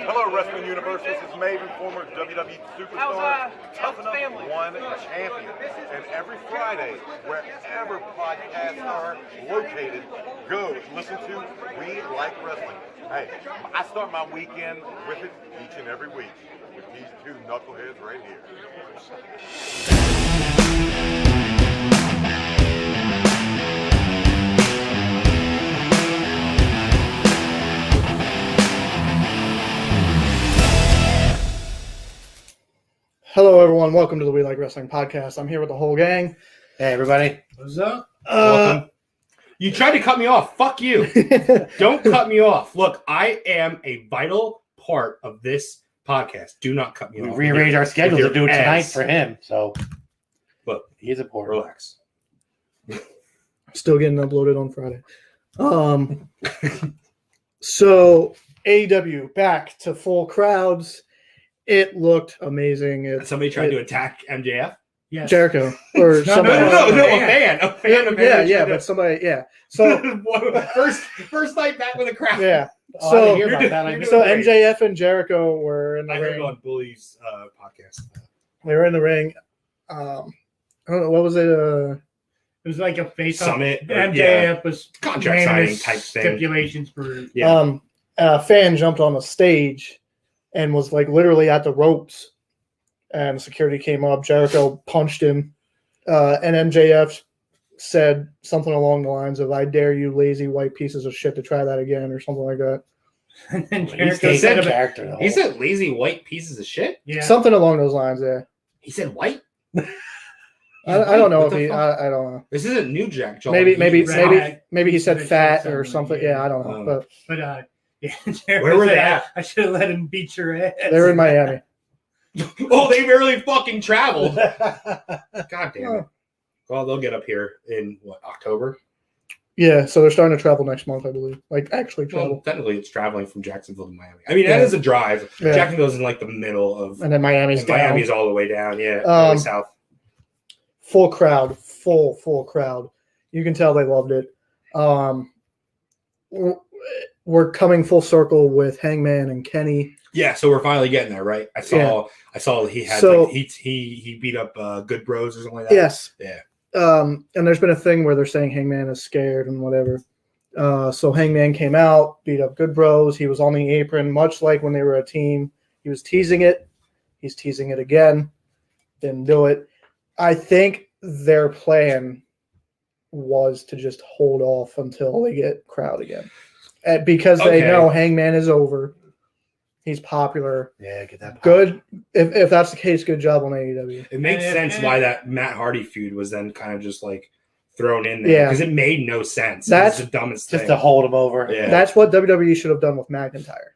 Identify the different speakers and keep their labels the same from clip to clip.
Speaker 1: Hello, Wrestling Universe. This is Maven, former WWE superstar, Tough Enough One champion. And every Friday, wherever podcasts are located, go listen to We Like Wrestling. Hey, I start my weekend with it each and every week with these two knuckleheads right here.
Speaker 2: Hello, everyone. Welcome to the We Like Wrestling podcast. I'm here with the whole gang.
Speaker 3: Hey, everybody.
Speaker 4: What's up?
Speaker 3: Welcome. You tried to cut me off. Fuck you. Don't cut me off. Look, I am a vital part of this podcast. Do not cut me off.
Speaker 4: We rearranged our schedule to do it tonight for him. So,
Speaker 3: look,
Speaker 4: he's important.
Speaker 3: Relax.
Speaker 2: Still getting uploaded on Friday. So AEW back to full crowds. It looked amazing.
Speaker 3: Somebody tried to attack MJF?
Speaker 4: Yes.
Speaker 2: Jericho or somebody.
Speaker 3: A fan.
Speaker 2: Yeah, but somebody. Yeah. So
Speaker 3: first night back with a crowd.
Speaker 2: yeah.
Speaker 4: Oh, I
Speaker 2: So
Speaker 4: didn't hear about that.
Speaker 2: so MJF and Jericho were in the
Speaker 3: I heard
Speaker 2: ring.
Speaker 3: on Bully's podcast.
Speaker 2: They were in the ring. I don't know what was it.
Speaker 4: It was like a face-off.
Speaker 3: Summit.
Speaker 4: MJF was
Speaker 3: Contract signing type thing.
Speaker 4: stipulations for.
Speaker 3: Yeah.
Speaker 2: A fan jumped on the stage and was like literally at the ropes, and security came up. Jericho punched him, and MJF said something along the lines of, "I dare you, lazy white pieces of shit, to try that again," or something like that.
Speaker 4: And then
Speaker 3: He's
Speaker 4: Jericho
Speaker 3: said
Speaker 4: said,
Speaker 3: character.
Speaker 4: about,
Speaker 3: He said lazy white pieces of shit?
Speaker 4: yeah.
Speaker 2: Something along those lines. Yeah,
Speaker 3: He said white?
Speaker 2: I don't know
Speaker 3: What
Speaker 2: if
Speaker 3: the
Speaker 2: he.
Speaker 3: fuck?
Speaker 2: I don't know.
Speaker 3: This isn't New Jack. Joel.
Speaker 2: Maybe he said
Speaker 4: He
Speaker 2: fat
Speaker 4: said
Speaker 2: or
Speaker 4: something,
Speaker 2: something. Yeah, I don't know.
Speaker 3: Oh.
Speaker 2: But
Speaker 4: But yeah, Jericho
Speaker 3: Where were
Speaker 4: said,
Speaker 3: they at?
Speaker 4: I should have let him beat your ass.
Speaker 2: they were in Miami.
Speaker 3: Oh, they barely fucking traveled. God damn it. Well, they'll get up here in October?
Speaker 2: Yeah, so they're starting to travel next month, I believe. Like actually travel,
Speaker 3: Well, technically, it's traveling from Jacksonville to Miami. I mean,
Speaker 2: Yeah.
Speaker 3: that is a drive.
Speaker 2: Yeah.
Speaker 3: Jacksonville's in like the middle of.
Speaker 2: and then Miami's
Speaker 3: and
Speaker 2: down.
Speaker 3: Miami's all the way down. Yeah, all the way south.
Speaker 2: Full crowd, full crowd. You can tell they loved it. We're coming full circle with Hangman and Kenny.
Speaker 3: Yeah, so we're finally getting there, right? I saw he had
Speaker 2: So-
Speaker 3: like he beat up Good Bros or something like that.
Speaker 2: Yes.
Speaker 3: Yeah.
Speaker 2: And there's been a thing where they're saying Hangman is scared and whatever. So Hangman came out, beat up Good Bros. He was on the apron, much like when they were a team. He was teasing it. He's teasing it again. Didn't do it. I think their plan was to just hold off until they get crowd again. Because they know Hangman is over. He's popular.
Speaker 4: Yeah, get that.
Speaker 2: Good. If that's the case, good job on AEW.
Speaker 3: It makes
Speaker 4: And-
Speaker 3: sense
Speaker 4: and-
Speaker 3: why that Matt Hardy feud was then kind of just like thrown in there
Speaker 2: Yeah.
Speaker 3: because it made no sense.
Speaker 2: That's
Speaker 3: It's the dumbest
Speaker 4: Just
Speaker 3: thing.
Speaker 4: to hold him over.
Speaker 3: Yeah.
Speaker 2: That's what WWE should have done with McIntyre.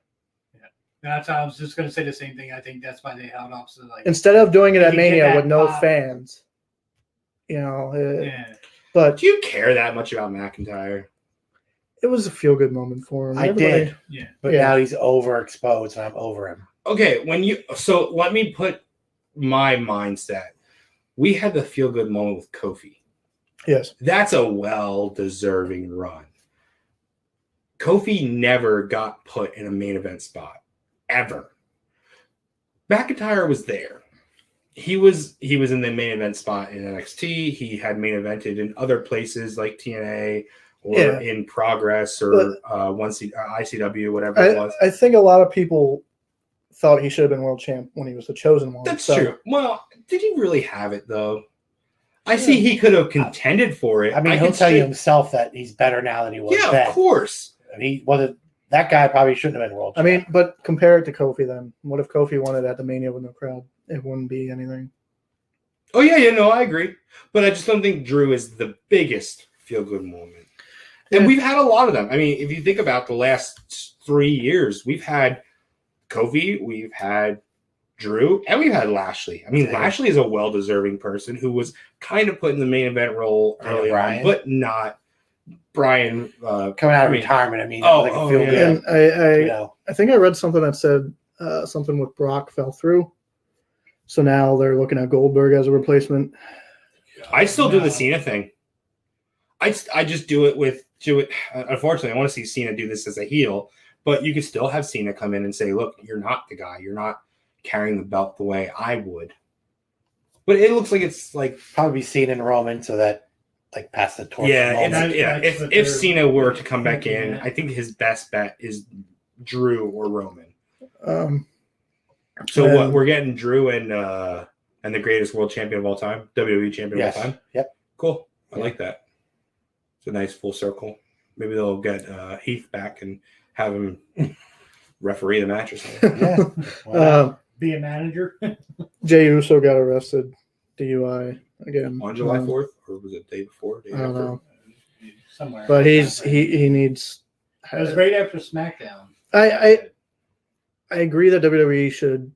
Speaker 4: That's I was just going to say the same thing. I think that's why they held off. So like,
Speaker 2: Instead of doing it
Speaker 4: You
Speaker 2: at
Speaker 4: can get
Speaker 2: Mania
Speaker 4: that
Speaker 2: with no
Speaker 4: pop.
Speaker 2: fans. You know,
Speaker 4: yeah.
Speaker 2: but
Speaker 3: Do you care that much about McIntyre?
Speaker 2: it was a feel-good moment for him.
Speaker 4: I did. Yeah.
Speaker 5: But
Speaker 2: Yeah.
Speaker 5: now he's overexposed and I'm over him.
Speaker 3: Okay, so let me put my mindset. We had the feel good moment with Kofi.
Speaker 2: Yes.
Speaker 3: That's a well-deserving run. Kofi never got put in a main event spot ever. McIntyre was there. He was in the main event spot in NXT. He had main evented in other places like TNA or in Progress or ICW, whatever it was.
Speaker 2: I think a lot of people thought he should have been world champ when he was the chosen one.
Speaker 3: That's
Speaker 2: So,
Speaker 3: true. Well, did he really have it though? I see he could have contended for it.
Speaker 5: I mean, he'll tell you himself that he's better now than he was
Speaker 3: Yeah,
Speaker 5: then.
Speaker 3: of course.
Speaker 5: And he wasn't. That guy probably shouldn't have been world
Speaker 2: I
Speaker 5: champ.
Speaker 2: mean, but compare it to Kofi then. What if Kofi won it at the Mania with no crowd? It wouldn't be anything.
Speaker 3: Oh yeah, no, I agree. But I just don't think Drew is the biggest feel-good moment. And
Speaker 2: Yeah.
Speaker 3: we've had a lot of them. I mean, if you think about the last 3 years, we've had Kofi, we've had Drew, and we've had Lashley. I mean,
Speaker 5: Yeah.
Speaker 3: Lashley is a well-deserving person who was kind of put in the main event role early on,
Speaker 5: Brian.
Speaker 3: but not Brian.
Speaker 5: Coming out of retirement, I mean,
Speaker 3: Oh,
Speaker 5: like
Speaker 3: oh,
Speaker 5: a feel
Speaker 3: yeah.
Speaker 5: good.
Speaker 2: And
Speaker 5: You know,
Speaker 2: I think I read something that said something with Brock fell through. So now they're looking at Goldberg as a replacement.
Speaker 3: I still do the Cena thing. I just do it. Unfortunately, I want to see Cena do this as a heel, But you could still have Cena come in and say, look, you're not the guy. You're not carrying the belt the way I would. But it looks like it's like,
Speaker 5: Probably Cena and Roman so that like pass the torch.
Speaker 3: yeah,
Speaker 5: to Roman.
Speaker 3: it's,
Speaker 4: That's what
Speaker 3: if
Speaker 4: they're
Speaker 3: Cena were to come back
Speaker 4: thinking,
Speaker 3: in,
Speaker 4: yeah.
Speaker 3: I think his best bet is Drew or Roman. So
Speaker 2: And-
Speaker 3: what, we're getting Drew and the greatest world champion of all time, WWE champion
Speaker 5: Yes.
Speaker 3: of all time.
Speaker 5: Yep.
Speaker 3: Cool. I
Speaker 5: Yeah.
Speaker 3: like that. It's a nice full circle. Maybe they'll get Heath back and have him referee the match or something.
Speaker 5: Yeah. Why not?
Speaker 4: Be a manager.
Speaker 2: Jey Uso got arrested, DUI again
Speaker 3: On July 4th, or was it the day before? Day
Speaker 2: I don't
Speaker 3: after?
Speaker 2: know,
Speaker 4: Somewhere.
Speaker 2: but he needs.
Speaker 4: It was right after SmackDown.
Speaker 2: I agree that WWE should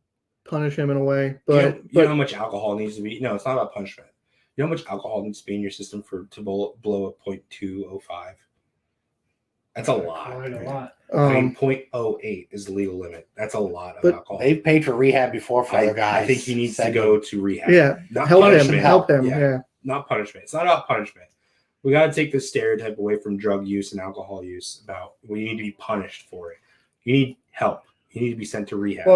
Speaker 2: punish him in a way, but
Speaker 3: you know how much alcohol needs to be? No, it's not about punishment. You know how much alcohol needs to be in your system to blow a .205? That's a lot.
Speaker 4: Quite a lot.
Speaker 3: I mean, .08 is the legal limit. That's a lot of
Speaker 2: But
Speaker 3: alcohol.
Speaker 5: They've paid for rehab before for other guys.
Speaker 3: I think he needs to
Speaker 5: Said-
Speaker 3: go to rehab.
Speaker 2: yeah,
Speaker 3: Not
Speaker 2: help
Speaker 3: punishment.
Speaker 2: him. Yeah.
Speaker 3: Not punishment. It's not about punishment. We got to take this stereotype away from drug use and alcohol use about we need to be punished for it. You need help. You need to be sent to rehab.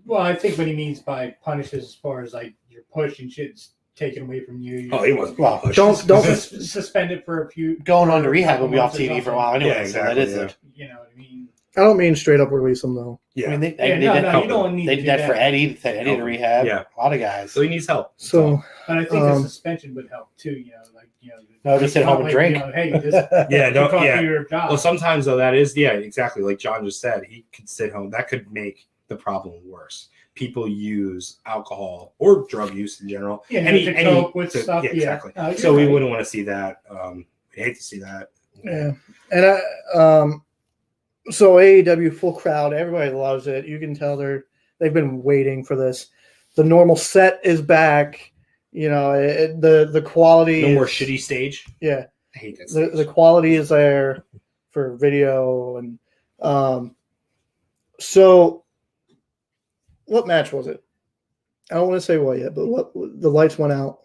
Speaker 4: Well, I think what he means by punishes as far as like your pushing shit's taken away from you.
Speaker 3: oh, he wasn't.
Speaker 5: Well,
Speaker 3: pushed.
Speaker 2: don't-
Speaker 4: Suspended for a few.
Speaker 5: Going on to rehab will be off
Speaker 4: months or
Speaker 5: TV for a
Speaker 4: something.
Speaker 5: while anyway.
Speaker 3: Yeah,
Speaker 5: So
Speaker 3: exactly,
Speaker 5: that is
Speaker 3: yeah.
Speaker 5: it.
Speaker 4: You know what I mean?
Speaker 2: I don't mean straight up release him though.
Speaker 3: Yeah.
Speaker 5: I mean, they
Speaker 4: Yeah,
Speaker 5: did
Speaker 4: no,
Speaker 5: that,
Speaker 4: you don't need
Speaker 5: they
Speaker 4: to
Speaker 5: did
Speaker 4: do
Speaker 5: that for Eddie. Sent Eddie to
Speaker 3: Help.
Speaker 5: rehab.
Speaker 3: Yeah.
Speaker 5: A lot of guys.
Speaker 3: So he needs help.
Speaker 2: So
Speaker 4: But I think
Speaker 2: Um,
Speaker 4: the suspension would help too. You know, like
Speaker 5: No, just sit home and drink.
Speaker 4: hey, just
Speaker 3: Yeah, don't.
Speaker 4: talk
Speaker 3: Yeah.
Speaker 4: to your job.
Speaker 3: Well, sometimes though that is exactly like John just said. He could sit home. That could make the problem worse. People use alcohol or drug use in general.
Speaker 4: Yeah, to cope with stuff.
Speaker 3: Yeah,
Speaker 4: Yeah.
Speaker 3: exactly.
Speaker 4: No, you're
Speaker 3: So we
Speaker 4: right.
Speaker 3: wouldn't want to see that. We hate to see that.
Speaker 2: yeah, and so AEW full crowd, everybody loves it. You can tell they've been waiting for this. The normal set is back. You know, the quality.
Speaker 3: No more
Speaker 2: is-
Speaker 3: shitty stage.
Speaker 2: Yeah,
Speaker 3: I hate that.
Speaker 2: the
Speaker 3: Stage.
Speaker 2: quality is there for video and so what match was it? I don't want to say what yet, but what the lights went out.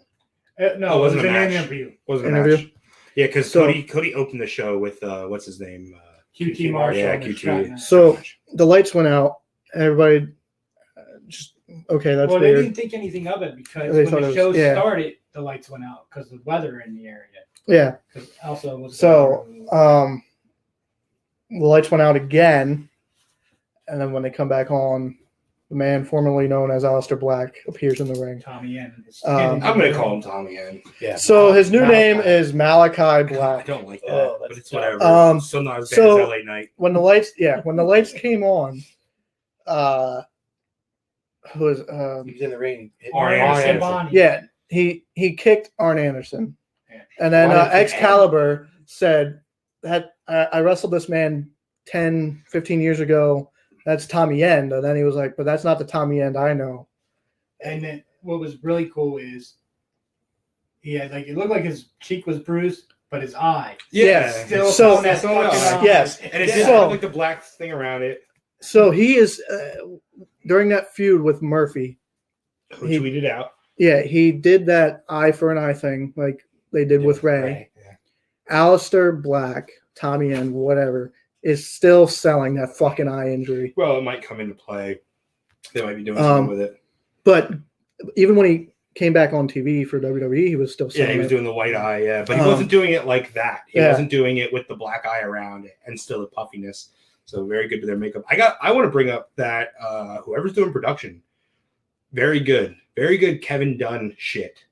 Speaker 4: No,
Speaker 3: Oh,
Speaker 4: it was
Speaker 3: wasn't a
Speaker 4: an
Speaker 3: match.
Speaker 4: interview.
Speaker 3: Wasn't a
Speaker 2: Interview?
Speaker 3: match. Yeah, because
Speaker 2: So-
Speaker 3: Cody opened the show with what's his name?
Speaker 4: QT Marshall.
Speaker 3: Yeah,
Speaker 4: and
Speaker 3: QT.
Speaker 4: Stratton.
Speaker 2: So the lights went out. Everybody just okay. That's
Speaker 4: Well, they
Speaker 2: weird.
Speaker 4: didn't think anything of it because
Speaker 2: They
Speaker 4: when
Speaker 2: thought
Speaker 4: the
Speaker 2: it was-
Speaker 4: show
Speaker 2: yeah.
Speaker 4: started, the lights went out because the weather in the area.
Speaker 2: Yeah.
Speaker 4: Because also was
Speaker 2: So the lights went out again, and then when they come back on, the man formerly known as Aleister Black appears in the ring.
Speaker 4: Tommy N.
Speaker 2: Um,
Speaker 3: I'm gonna call him Tommy N.
Speaker 5: Yeah.
Speaker 2: So his new
Speaker 5: Malachi.
Speaker 2: name is Malachi
Speaker 3: I
Speaker 2: Black.
Speaker 3: don't like that,
Speaker 5: Oh,
Speaker 3: but
Speaker 5: that's
Speaker 3: it's whatever. Still not as bad
Speaker 2: so-
Speaker 3: as LA Knight.
Speaker 2: When the lights came on, who was
Speaker 5: He was in the ring.
Speaker 3: Arn
Speaker 4: Anderson.
Speaker 3: Anderson.
Speaker 2: yeah, he kicked Arn Anderson,
Speaker 4: Yeah.
Speaker 2: and then
Speaker 5: Why did he kick
Speaker 2: Excalibur said that I wrestled this man 10, 15 years ago. That's Tommy End, and then he was like, but that's not the Tommy End I know.
Speaker 4: And then what was really cool is he had like it looked like his cheek was bruised, but his eye
Speaker 2: Yeah.
Speaker 4: still
Speaker 2: So-
Speaker 4: on that
Speaker 3: so
Speaker 4: fucking
Speaker 3: no.
Speaker 4: eye.
Speaker 2: Yes.
Speaker 3: And it didn't
Speaker 2: So-
Speaker 3: have like the black thing around it.
Speaker 2: So he is during that feud with Murphy.
Speaker 3: Who
Speaker 2: He-
Speaker 3: tweeted out.
Speaker 2: Yeah, he did that eye for an eye thing like they did with Ray.
Speaker 5: Yeah.
Speaker 2: Aleister Black, Tommy End, whatever, is still selling that fucking eye injury.
Speaker 3: Well, it might come into play. They might be doing
Speaker 2: Um,
Speaker 3: something with it.
Speaker 2: But even when he came back on TV for WWE, he was still
Speaker 3: Yeah,
Speaker 2: selling
Speaker 3: he was
Speaker 2: it.
Speaker 3: doing the white eye, yeah. But he
Speaker 2: Um,
Speaker 3: wasn't doing it like that. He
Speaker 2: yeah.
Speaker 3: wasn't doing it with the black eye around it and still the puffiness. So very good to their makeup. I want to bring up that whoever's doing production, very good Kevin Dunn shit.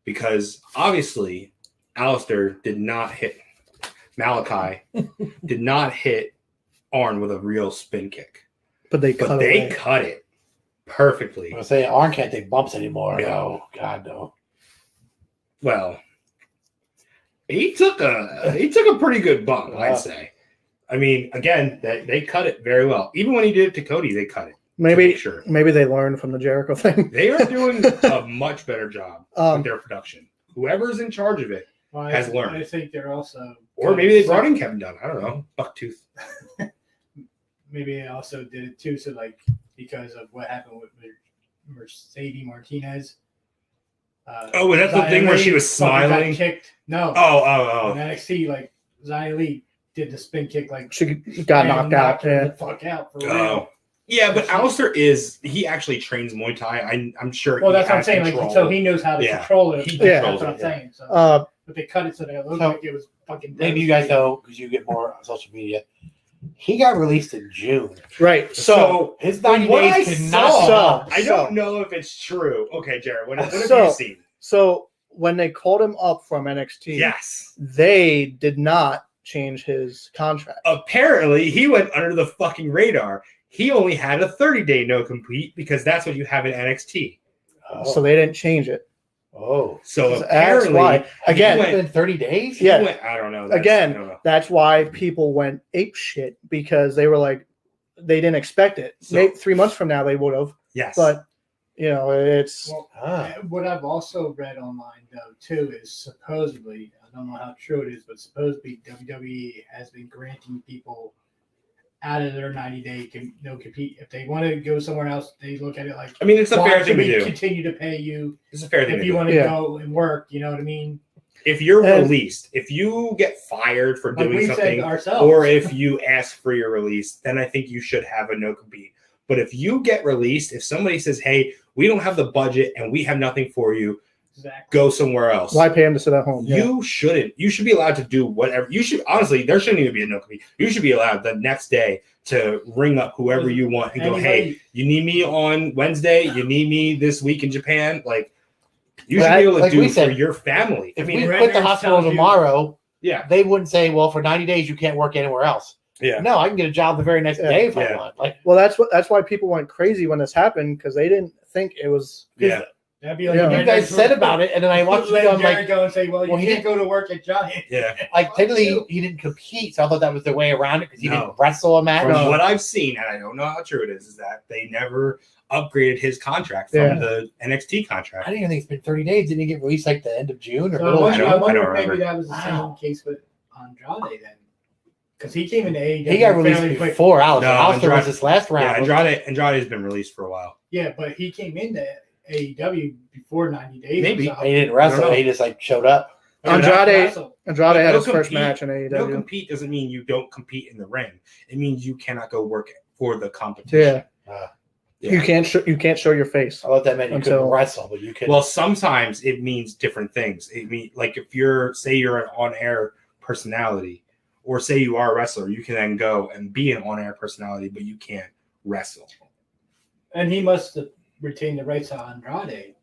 Speaker 3: Because obviously Alistair did not hit Malachi, did not hit Arn with a real spin kick.
Speaker 2: but they
Speaker 3: But
Speaker 2: cut
Speaker 3: they
Speaker 2: away.
Speaker 3: cut it perfectly.
Speaker 5: I was saying Arn can't take bumps anymore.
Speaker 3: Yeah.
Speaker 5: No, God no.
Speaker 3: Well, he took a pretty good bump,
Speaker 5: Wow.
Speaker 3: I'd say. I mean, again, they cut it very well. Even when he did it to Cody, they cut it. to
Speaker 2: Maybe
Speaker 3: make sure
Speaker 2: maybe they learned from the Jericho thing.
Speaker 3: they are doing a much better job with their production. Whoever's in charge of it,
Speaker 4: Well,
Speaker 3: has learned.
Speaker 4: I think they're also
Speaker 3: or maybe they brought in Kevin Dunn. I don't know, Bucktooth.
Speaker 4: maybe they also did it too. So like because of what happened with Mercedes Martinez.
Speaker 3: Oh, was that the
Speaker 4: Xia
Speaker 3: thing where
Speaker 4: Li
Speaker 3: she was
Speaker 4: fucking got
Speaker 3: smiling?
Speaker 4: Kicked. No.
Speaker 3: Oh.
Speaker 4: In NXT, like Xia Li did the spin kick like
Speaker 2: She got knocked out.
Speaker 4: her
Speaker 2: Yeah.
Speaker 4: the fuck out for real.
Speaker 3: Oh. Yeah, but Alistair he actually trains Muay Thai. I'm sure.
Speaker 4: Well,
Speaker 3: he
Speaker 4: that's what I'm
Speaker 3: has
Speaker 4: saying.
Speaker 3: control.
Speaker 4: Like, so he knows how to
Speaker 3: Yeah.
Speaker 4: control it.
Speaker 3: He
Speaker 2: Yeah.
Speaker 3: controls
Speaker 4: That's what I'm
Speaker 3: it.
Speaker 4: saying. So,
Speaker 2: Uh,
Speaker 4: but they cut it so that it looked
Speaker 5: So,
Speaker 4: like it was fucking.
Speaker 5: Maybe you guys know because you get more on social media. He got released in June.
Speaker 2: right. So,
Speaker 5: His
Speaker 3: from
Speaker 5: 90
Speaker 3: what I
Speaker 5: days cannot.
Speaker 3: saw,
Speaker 2: So-
Speaker 3: I don't know if it's true. Okay, Jared, what have
Speaker 2: So-
Speaker 3: you seen?
Speaker 2: so when they called him up from NXT,
Speaker 3: Yes.
Speaker 2: they did not change his contract.
Speaker 3: Apparently, he went under the fucking radar. He only had a 30-day no compete because that's what you have in NXT.
Speaker 2: So they didn't change it.
Speaker 5: Oh.
Speaker 3: So
Speaker 2: That's
Speaker 3: apparently,
Speaker 2: why. Again,
Speaker 3: he went-
Speaker 5: Within 30 days?
Speaker 3: he
Speaker 2: Yeah.
Speaker 3: went- I don't know. That's-
Speaker 2: Again,
Speaker 3: I don't know.
Speaker 2: that's why people went ape shit because they were like, they didn't expect it.
Speaker 3: So-
Speaker 2: Maybe 3 months from now they would have,
Speaker 3: Yes,
Speaker 2: but it's
Speaker 4: Well,
Speaker 5: Ah.
Speaker 4: what I've also read online though too is supposedly, I don't know how true it is, but supposedly WWE has been granting people out of their 90-day no compete. If they want to go somewhere else, they look at it like,
Speaker 3: I mean it's a
Speaker 4: why
Speaker 3: fair
Speaker 4: should
Speaker 3: thing to
Speaker 4: we
Speaker 3: do.
Speaker 4: continue to pay you
Speaker 3: It's a fair thing
Speaker 4: if
Speaker 3: to
Speaker 4: you
Speaker 3: do.
Speaker 4: want to
Speaker 2: Yeah.
Speaker 4: go and work? You know what I mean?
Speaker 3: If you're
Speaker 2: And-
Speaker 3: released, if you get fired for
Speaker 4: Like
Speaker 3: doing
Speaker 4: we said
Speaker 3: something,
Speaker 4: ourselves.
Speaker 3: or if you ask for your release, then I think you should have a no compete. But if you get released, if somebody says, "Hey, we don't have the budget and we have nothing for you,
Speaker 4: exactly.
Speaker 3: go somewhere else,"
Speaker 2: why pay him to sit at home?
Speaker 3: you shouldn't. You should be allowed to do whatever. You should honestly. There shouldn't even be a no compete. You should be allowed the next day to ring up whoever you want and go, "Hey,
Speaker 4: Anybody-
Speaker 3: you need me on Wednesday. You need me this week in Japan." Like you
Speaker 5: But
Speaker 3: should be able to
Speaker 5: like
Speaker 3: do
Speaker 5: we
Speaker 3: for
Speaker 5: said,
Speaker 3: your family. I
Speaker 5: If
Speaker 3: mean,
Speaker 5: we
Speaker 4: Red
Speaker 5: quit the
Speaker 4: Nurse
Speaker 5: hospital
Speaker 4: tells you-
Speaker 5: tomorrow,
Speaker 3: yeah,
Speaker 5: they wouldn't say, well, for 90 days, you can't work anywhere else.
Speaker 3: yeah.
Speaker 5: No, I can get a job the very next
Speaker 2: Yeah.
Speaker 5: day if I
Speaker 3: Yeah.
Speaker 5: want. Like,
Speaker 2: Well, that's why people went crazy when this happened because they didn't think it was.
Speaker 3: Yeah.
Speaker 4: That'd be like
Speaker 2: Yeah.
Speaker 5: you guys said about it, and then I watched the
Speaker 4: let
Speaker 5: video. I'm
Speaker 4: Jared
Speaker 5: like,
Speaker 4: go and say, "Well, you
Speaker 5: well, he
Speaker 4: can't go to work at Giant."
Speaker 3: Yeah.
Speaker 5: technically, he didn't compete, so I thought that was the way around it because he
Speaker 3: No.
Speaker 5: didn't wrestle a match.
Speaker 3: From
Speaker 2: No.
Speaker 3: what I've seen, and I don't know how true it is that they never upgraded his contract from
Speaker 2: Yeah.
Speaker 3: the NXT
Speaker 5: I
Speaker 3: contract.
Speaker 5: didn't even think it's been 30 days. Didn't he get released like the end of June or
Speaker 4: So
Speaker 5: middle
Speaker 3: I
Speaker 5: of
Speaker 3: don't-
Speaker 5: June?
Speaker 3: I
Speaker 4: wonder
Speaker 3: don't
Speaker 4: if maybe
Speaker 3: remember.
Speaker 4: that was the
Speaker 5: Wow.
Speaker 4: same case with Andrade then, because he came into AEW.
Speaker 5: He got released
Speaker 4: fairly quick.
Speaker 5: before Alistair.
Speaker 3: No,
Speaker 5: Alistair was
Speaker 3: Andrade-
Speaker 5: this last
Speaker 3: Yeah,
Speaker 5: round.
Speaker 3: Andrade has been released for a while.
Speaker 4: Yeah, but he came into AEW before 90 days.
Speaker 3: Maybe.
Speaker 4: or so.
Speaker 5: He didn't
Speaker 3: I don't
Speaker 5: wrestle.
Speaker 3: know.
Speaker 5: He just like showed up.
Speaker 2: Andrade
Speaker 4: Wrestle.
Speaker 2: Andrade had
Speaker 3: No
Speaker 2: his first
Speaker 3: compete.
Speaker 2: match in
Speaker 3: No
Speaker 2: AEW.
Speaker 3: compete doesn't mean you don't compete in the ring. It means you cannot go work for the competition.
Speaker 2: Yeah.
Speaker 3: Yeah.
Speaker 2: You can't show your face.
Speaker 5: I thought that meant you couldn't
Speaker 2: Until-
Speaker 5: wrestle, but you could.
Speaker 3: Well, sometimes it means different things. It mean like if you're an on-air personality, or say you are a wrestler, you can then go and be an on-air personality, but you can't wrestle.
Speaker 4: And he must have retained the rights to Andrade.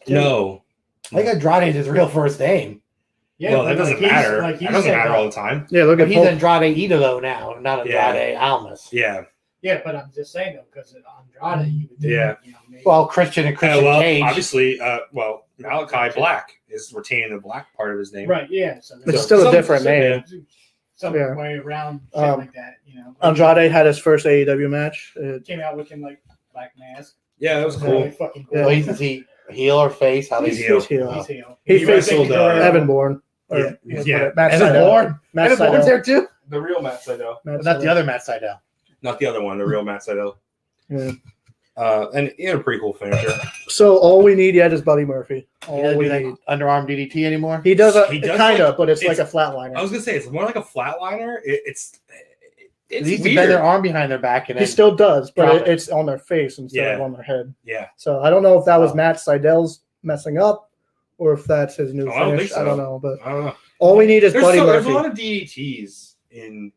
Speaker 4: too.
Speaker 3: No,
Speaker 5: I think Andrade is his real first name.
Speaker 4: Yeah,
Speaker 3: well,
Speaker 4: but
Speaker 3: that doesn't
Speaker 4: like he's-
Speaker 3: matter.
Speaker 4: Like he
Speaker 3: that doesn't
Speaker 4: said
Speaker 3: matter
Speaker 4: that-
Speaker 3: all the time.
Speaker 2: Yeah, look
Speaker 5: But
Speaker 2: at
Speaker 5: he's
Speaker 2: Paul.
Speaker 5: Andrade Idolo now, not Andrade Almas.
Speaker 3: Yeah.
Speaker 4: Yeah, but I'm just saying though, because Andrade, you would think,
Speaker 3: Yeah.
Speaker 4: you know, maybe.
Speaker 5: Well, Christian and Christian
Speaker 3: well,
Speaker 5: Cage.
Speaker 3: obviously, Malachi Black is retaining the Black part of his name.
Speaker 4: right, yeah. So
Speaker 2: It's
Speaker 4: there's
Speaker 2: still a
Speaker 3: some-
Speaker 2: different
Speaker 3: some-
Speaker 2: name.
Speaker 4: some
Speaker 2: Yeah.
Speaker 4: way around shit like that, you know.
Speaker 2: Andrade had his first AEW match.
Speaker 4: Came out looking like Black Mask.
Speaker 3: Yeah, that was
Speaker 4: Really
Speaker 3: cool.
Speaker 4: fucking cool.
Speaker 2: Yeah.
Speaker 5: Well, is he heel or face? How they
Speaker 3: He's
Speaker 2: He's
Speaker 3: heel.
Speaker 2: heel.
Speaker 4: He's heel.
Speaker 2: He
Speaker 3: He
Speaker 2: faced
Speaker 3: wrestled,
Speaker 2: Evan Bourne. Or,
Speaker 3: Yeah.
Speaker 2: Matt
Speaker 5: Evan
Speaker 2: Sydal.
Speaker 5: Bourne?
Speaker 2: Matt
Speaker 5: Evan Bourne's
Speaker 2: Sydal.
Speaker 5: there too.
Speaker 3: The real Matt Sydal.
Speaker 2: Matt
Speaker 5: Not the
Speaker 2: Sydal.
Speaker 5: other Matt Sydal.
Speaker 3: Not the other one, the real Matt Sydal.
Speaker 2: Yeah.
Speaker 3: And he had a pretty cool finisher.
Speaker 2: So all we need yet is Buddy Murphy.
Speaker 5: He
Speaker 2: All
Speaker 5: doesn't
Speaker 2: we
Speaker 5: do
Speaker 2: need.
Speaker 5: that underarm DDT anymore.
Speaker 2: He does
Speaker 3: He does
Speaker 2: kind of,
Speaker 3: like-
Speaker 2: but it's like a
Speaker 3: it's-
Speaker 2: flatliner.
Speaker 3: I was gonna say it's more like a flatliner. It's
Speaker 5: They used to
Speaker 3: weird.
Speaker 5: bend their arm behind their back and
Speaker 2: He
Speaker 5: then
Speaker 2: still does, but
Speaker 5: Drop it.
Speaker 2: it's on their face instead of
Speaker 3: Yeah.
Speaker 2: on their head.
Speaker 3: Yeah.
Speaker 2: So I don't know if that was
Speaker 5: Oh.
Speaker 2: Matt Seidel's messing up or if that's his new
Speaker 3: Oh, I don't
Speaker 2: finish.
Speaker 3: think so.
Speaker 2: I don't know, but
Speaker 3: I don't know.
Speaker 2: all we need is
Speaker 3: There's,
Speaker 2: Buddy
Speaker 3: there's a
Speaker 2: Murphy.
Speaker 3: lot of DDTs in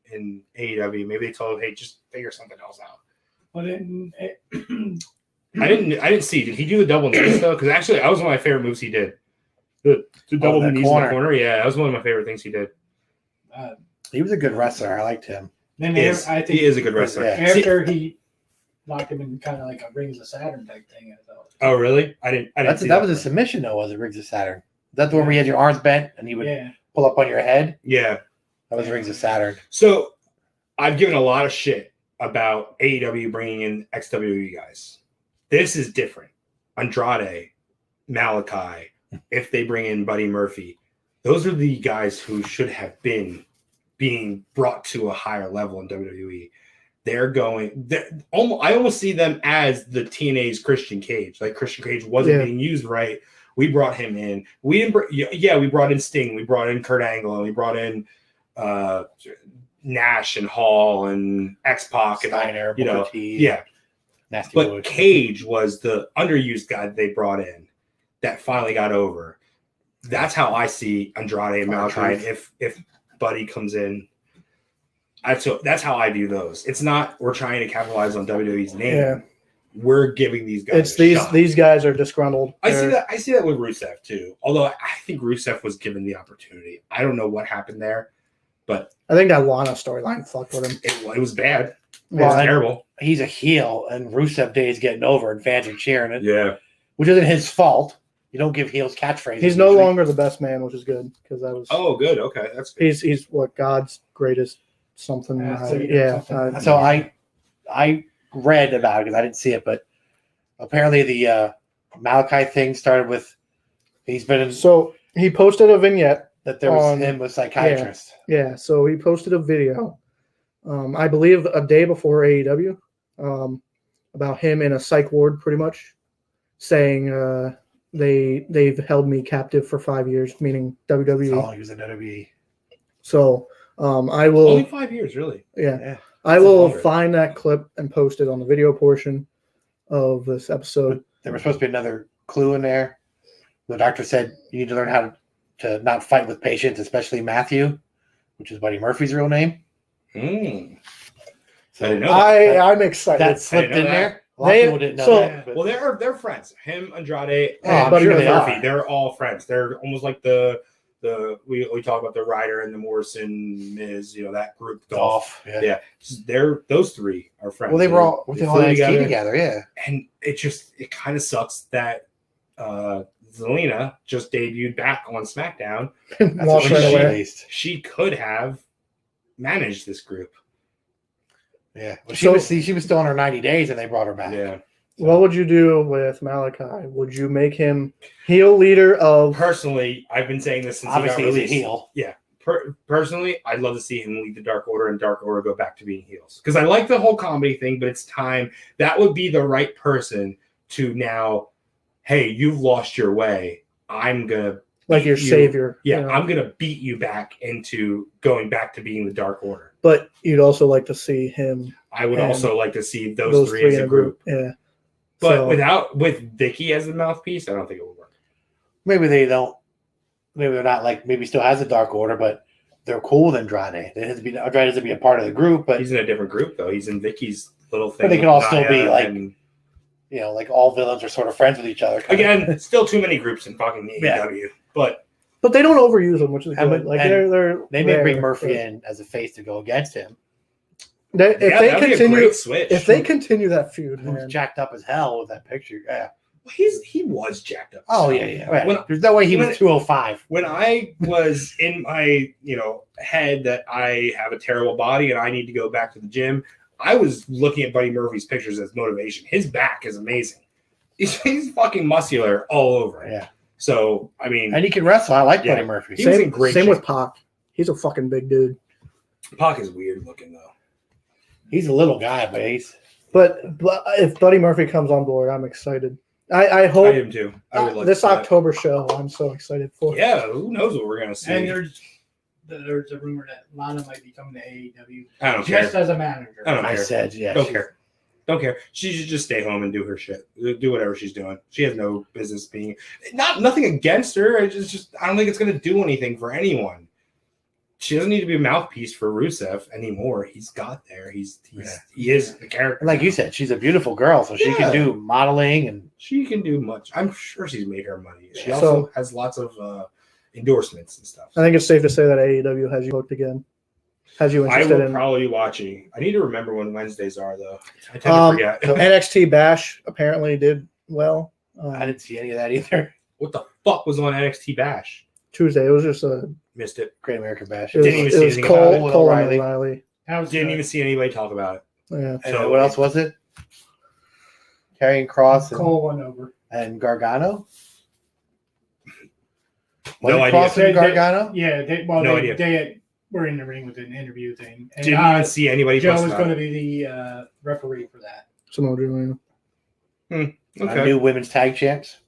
Speaker 3: AEW. Maybe they told him, hey, just figure something else out.
Speaker 4: But then,
Speaker 3: I didn't see. Did he do the double knees though? Because actually, that was one of my favorite moves he did. The double
Speaker 5: that
Speaker 3: knees
Speaker 5: corner.
Speaker 3: in the corner. Yeah, that was one of my favorite things he did.
Speaker 5: he was a good wrestler. I liked him.
Speaker 4: then
Speaker 3: He is a good wrestler.
Speaker 5: Yeah.
Speaker 3: See-
Speaker 4: after he knocked him in kind of like a Rings of Saturn type thing. I thought.
Speaker 3: oh, really? I didn't see
Speaker 5: That was a submission though. Was it Rings of Saturn? That's the one where you had your arms bent and he would
Speaker 4: Yeah.
Speaker 5: pull up on your head.
Speaker 3: Yeah.
Speaker 5: That was Rings of Saturn.
Speaker 3: So I've given a lot of shit about AEW bringing in XWE guys. This is different. Andrade, Malachi, if they bring in Buddy Murphy, those are the guys who should have been being brought to a higher level in WWE. I almost see them as the TNA's Christian Cage. Like Christian Cage wasn't
Speaker 2: Yeah.
Speaker 3: being used right. We brought him in. We didn't. We brought in Sting. We brought in Kurt Angle. And we brought in Nash and Hall and X-Pac and all,
Speaker 5: Steiner,
Speaker 3: you know,
Speaker 5: Booker T,
Speaker 3: yeah.
Speaker 5: Nasty
Speaker 3: But
Speaker 5: Boys.
Speaker 3: Cage was the underused guy that they brought in that finally got over. That's how I see Andrade and Malachi. And if Buddy comes in, that's how I view those. It's not we're trying to capitalize on WWE's name.
Speaker 2: Yeah.
Speaker 3: We're giving these guys.
Speaker 2: It's these guys are disgruntled.
Speaker 3: I see that with Rusev too. Although I think Rusev was given the opportunity. I don't know what happened there, but
Speaker 2: I think that Lana storyline fucked with him.
Speaker 3: it was bad. It
Speaker 2: Well,
Speaker 3: was
Speaker 2: I-
Speaker 3: terrible.
Speaker 5: He's a heel, and Rusev Day is getting over, and fans are cheering it,
Speaker 3: Yeah.
Speaker 5: which isn't his fault. You don't give heels catchphrases.
Speaker 2: He's no
Speaker 5: usually.
Speaker 2: longer the best man, which is good because that was.
Speaker 3: Oh, good. Okay, that's good.
Speaker 2: He's what God's greatest something.
Speaker 4: Something.
Speaker 5: So I read about it because I didn't see it, but apparently the Malachi thing started with he's been in,
Speaker 2: So he posted a vignette.
Speaker 5: that there was
Speaker 2: on-
Speaker 5: him with psychiatrist.
Speaker 2: Yeah, so he posted a video, I believe a day before AEW, about him in a psych ward, pretty much, saying they've held me captive for 5 years, meaning
Speaker 5: That's how
Speaker 2: WWE.
Speaker 5: long he was in WWE.
Speaker 2: So I
Speaker 3: Only
Speaker 2: will,
Speaker 3: 5 years, really.
Speaker 2: yeah,
Speaker 5: Yeah.
Speaker 2: I
Speaker 3: That's
Speaker 2: will
Speaker 3: longer.
Speaker 2: find that clip and post it on the video portion of this episode.
Speaker 5: There was supposed to be another clue in there. The doctor said you need to learn how to not fight with patients, especially Matthew, which is Buddy Murphy's real name.
Speaker 3: Mm.
Speaker 5: So
Speaker 3: I didn't know that.
Speaker 2: I'm excited.
Speaker 5: that slipped
Speaker 3: know
Speaker 5: in
Speaker 3: that.
Speaker 5: there. A lot of
Speaker 2: They-
Speaker 5: people didn't know
Speaker 2: so-
Speaker 5: that. But
Speaker 3: Well, they're friends. Him, Andrade,
Speaker 5: Oh, I'm
Speaker 3: and
Speaker 2: Buddy
Speaker 5: sure they
Speaker 2: Murphy.
Speaker 5: are.
Speaker 3: They're all friends. They're almost like the we talk about the Ryder and the Morrison Miz, that group.
Speaker 5: Dolph. Yeah.
Speaker 3: Yeah, those three are friends.
Speaker 5: Well, they were all
Speaker 3: They
Speaker 5: they all
Speaker 3: flew
Speaker 5: NXT together. Yeah.
Speaker 3: and it kind of sucks that Zelina just debuted back on SmackDown.
Speaker 5: That's
Speaker 2: Lost
Speaker 5: what
Speaker 3: when
Speaker 2: right
Speaker 5: she
Speaker 2: away.
Speaker 5: released.
Speaker 3: She could have managed this group.
Speaker 5: Yeah. Well,
Speaker 2: So-
Speaker 5: she was still on her 90 days, and they brought her back.
Speaker 3: Yeah.
Speaker 2: What would you do with Malachi? Would you make him heel leader of?
Speaker 3: Personally, I've been saying this since
Speaker 5: Obviously,
Speaker 3: he got
Speaker 5: he's a
Speaker 3: released.
Speaker 5: heel.
Speaker 3: Personally, I'd love to see him lead the Dark Order and Dark Order go back to being heels. Because I like the whole comedy thing, but it's time. That would be the right person to now, hey, you've lost your way. I'm going to,
Speaker 2: Like your
Speaker 3: you-
Speaker 2: savior.
Speaker 3: yeah,
Speaker 2: you know?
Speaker 3: I'm going to beat you back into going back to being the Dark Order.
Speaker 2: But you'd also like to see him.
Speaker 3: I would
Speaker 2: And
Speaker 3: also like to see those three as
Speaker 2: in
Speaker 3: a group.
Speaker 2: Yeah.
Speaker 3: But with Vicky as the mouthpiece, I don't think it would work.
Speaker 5: Maybe they don't. Maybe they're not like. Maybe still has a Dark Order, but they're cool with Andrade. Andrade has to be a part of the group, but
Speaker 3: He's in a different group, though. He's in Vicky's little thing.
Speaker 5: But they can
Speaker 3: with
Speaker 5: all still be,
Speaker 3: Nia
Speaker 5: like,
Speaker 3: and-
Speaker 5: like all villains are sort of friends with each other. kinda.
Speaker 3: again, still too many groups in fucking the
Speaker 5: Yeah.
Speaker 3: AEW. But
Speaker 2: But they don't overuse them, which is
Speaker 5: And-
Speaker 2: good. Like
Speaker 5: and
Speaker 2: they're
Speaker 5: they may bring
Speaker 2: rare,
Speaker 5: Murphy
Speaker 2: but
Speaker 5: in as a face to go against him.
Speaker 2: if
Speaker 3: that'd be a
Speaker 2: they
Speaker 3: great switch.
Speaker 2: continue that feud,
Speaker 5: Who's
Speaker 2: man,
Speaker 5: jacked up as hell with that picture? Yeah.
Speaker 3: he was jacked up.
Speaker 5: Oh yeah. Right.
Speaker 3: When-
Speaker 5: There's no way he
Speaker 3: when-
Speaker 5: was 205.
Speaker 3: When I was in my head that I have a terrible body and I need to go back to the gym, I was looking at Buddy Murphy's pictures as motivation. His back is amazing. He's fucking muscular all over.
Speaker 5: Yeah.
Speaker 3: So I mean,
Speaker 5: And he can wrestle. I like
Speaker 3: Yeah.
Speaker 5: Buddy Murphy.
Speaker 3: He was in
Speaker 2: same
Speaker 3: great
Speaker 2: same
Speaker 3: shape.
Speaker 2: with Pac. He's a fucking big dude.
Speaker 3: Pac is weird looking though.
Speaker 5: He's a little guy, but he's
Speaker 2: But if Buddy Murphy comes on board, I'm excited. I
Speaker 3: I
Speaker 2: hope
Speaker 3: am too. I would like
Speaker 2: this
Speaker 3: to see that.
Speaker 2: October show. I'm so excited for.
Speaker 3: Yeah, who knows what we're gonna see?
Speaker 4: And there's a rumor that Lana might be coming to AEW
Speaker 3: I don't care.
Speaker 4: just as a manager.
Speaker 3: I don't
Speaker 5: I
Speaker 3: care.
Speaker 5: said, yeah.
Speaker 3: Don't care. Don't care. She should just stay home and do her shit. Do whatever she's doing. She has no business being. Nothing against her. It's just I don't think it's going to do anything for anyone. She doesn't need to be a mouthpiece for Rusev anymore. He is the character.
Speaker 5: And like you said, she's a beautiful girl, so she
Speaker 3: Yeah.
Speaker 5: can do modeling and
Speaker 3: She can do much. I'm sure she's made her money. She
Speaker 2: Yeah.
Speaker 3: also
Speaker 2: So-
Speaker 3: has lots of endorsements and stuff.
Speaker 2: I think it's safe to say that AEW has you hooked again. Has you
Speaker 3: I
Speaker 2: interested
Speaker 3: will
Speaker 2: in
Speaker 3: probably be watching. I need to remember when Wednesdays are though. I tend
Speaker 2: Um,
Speaker 3: to forget.
Speaker 2: so NXT Bash apparently did well.
Speaker 5: I didn't see any of that either.
Speaker 3: What the fuck was on NXT Bash?
Speaker 2: Tuesday. It was just a.
Speaker 3: Missed it.
Speaker 5: Great American Bash.
Speaker 2: It was,
Speaker 3: Didn't even
Speaker 2: it
Speaker 3: see
Speaker 2: was
Speaker 3: anything about
Speaker 2: Cole,
Speaker 5: it.
Speaker 2: Cole
Speaker 5: O'Reilly.
Speaker 2: and O'Reilly.
Speaker 4: That was
Speaker 3: Didn't even see anybody talk about it.
Speaker 2: Yeah.
Speaker 5: And
Speaker 3: So-
Speaker 5: what else was it? Karrion Cross and,
Speaker 4: Cole won over.
Speaker 5: and Gargano?
Speaker 3: No idea.
Speaker 5: Cross and
Speaker 4: They-
Speaker 5: Gargano?
Speaker 4: Yeah,
Speaker 3: No idea.
Speaker 4: they were in the ring with an interview thing. And
Speaker 3: Didn't even see anybody
Speaker 4: Joe
Speaker 3: post
Speaker 4: was
Speaker 3: about
Speaker 4: going to
Speaker 3: it.
Speaker 4: be the referee for that.
Speaker 2: Samoa Joe.
Speaker 3: Okay.
Speaker 5: New women's tag champs.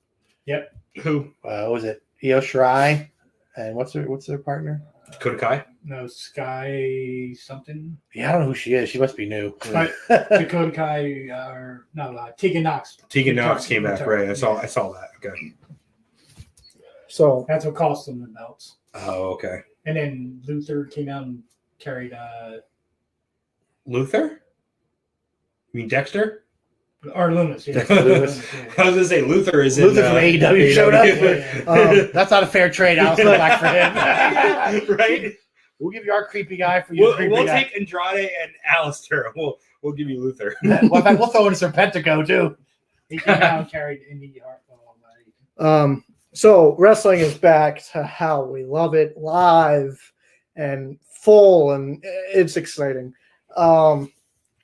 Speaker 3: Who?
Speaker 5: What was it? Io Shirai and what's their partner?
Speaker 3: Dakota Kai.
Speaker 4: No, Sky something.
Speaker 5: Yeah, I don't know who she is. She must be new.
Speaker 4: But Dakota Kai or no, Tegan Knox.
Speaker 3: Tegan Knox came back.
Speaker 4: Returned.
Speaker 3: Right. I saw
Speaker 4: Yeah.
Speaker 3: that. Okay.
Speaker 2: So
Speaker 4: That's what cost them the belts.
Speaker 3: Oh, okay.
Speaker 4: And then Luther came out and carried
Speaker 3: Luther? You mean Dexter?
Speaker 4: or Loomis. Yeah.
Speaker 5: Loomis.
Speaker 3: I was gonna say Luther is
Speaker 5: Luther
Speaker 3: in
Speaker 5: from AEW showed up?
Speaker 4: Yeah.
Speaker 5: That's not a fair trade. I'll go back for him.
Speaker 3: right?
Speaker 5: We'll give you our creepy guy for you.
Speaker 3: We'll take Andrade and Alistair. We'll give you Luther.
Speaker 5: Well, in fact, we'll throw in Serpentico too.
Speaker 4: He came out and carried Indy Hartwell.
Speaker 2: So wrestling is back to how we love it, live and full, and it's exciting.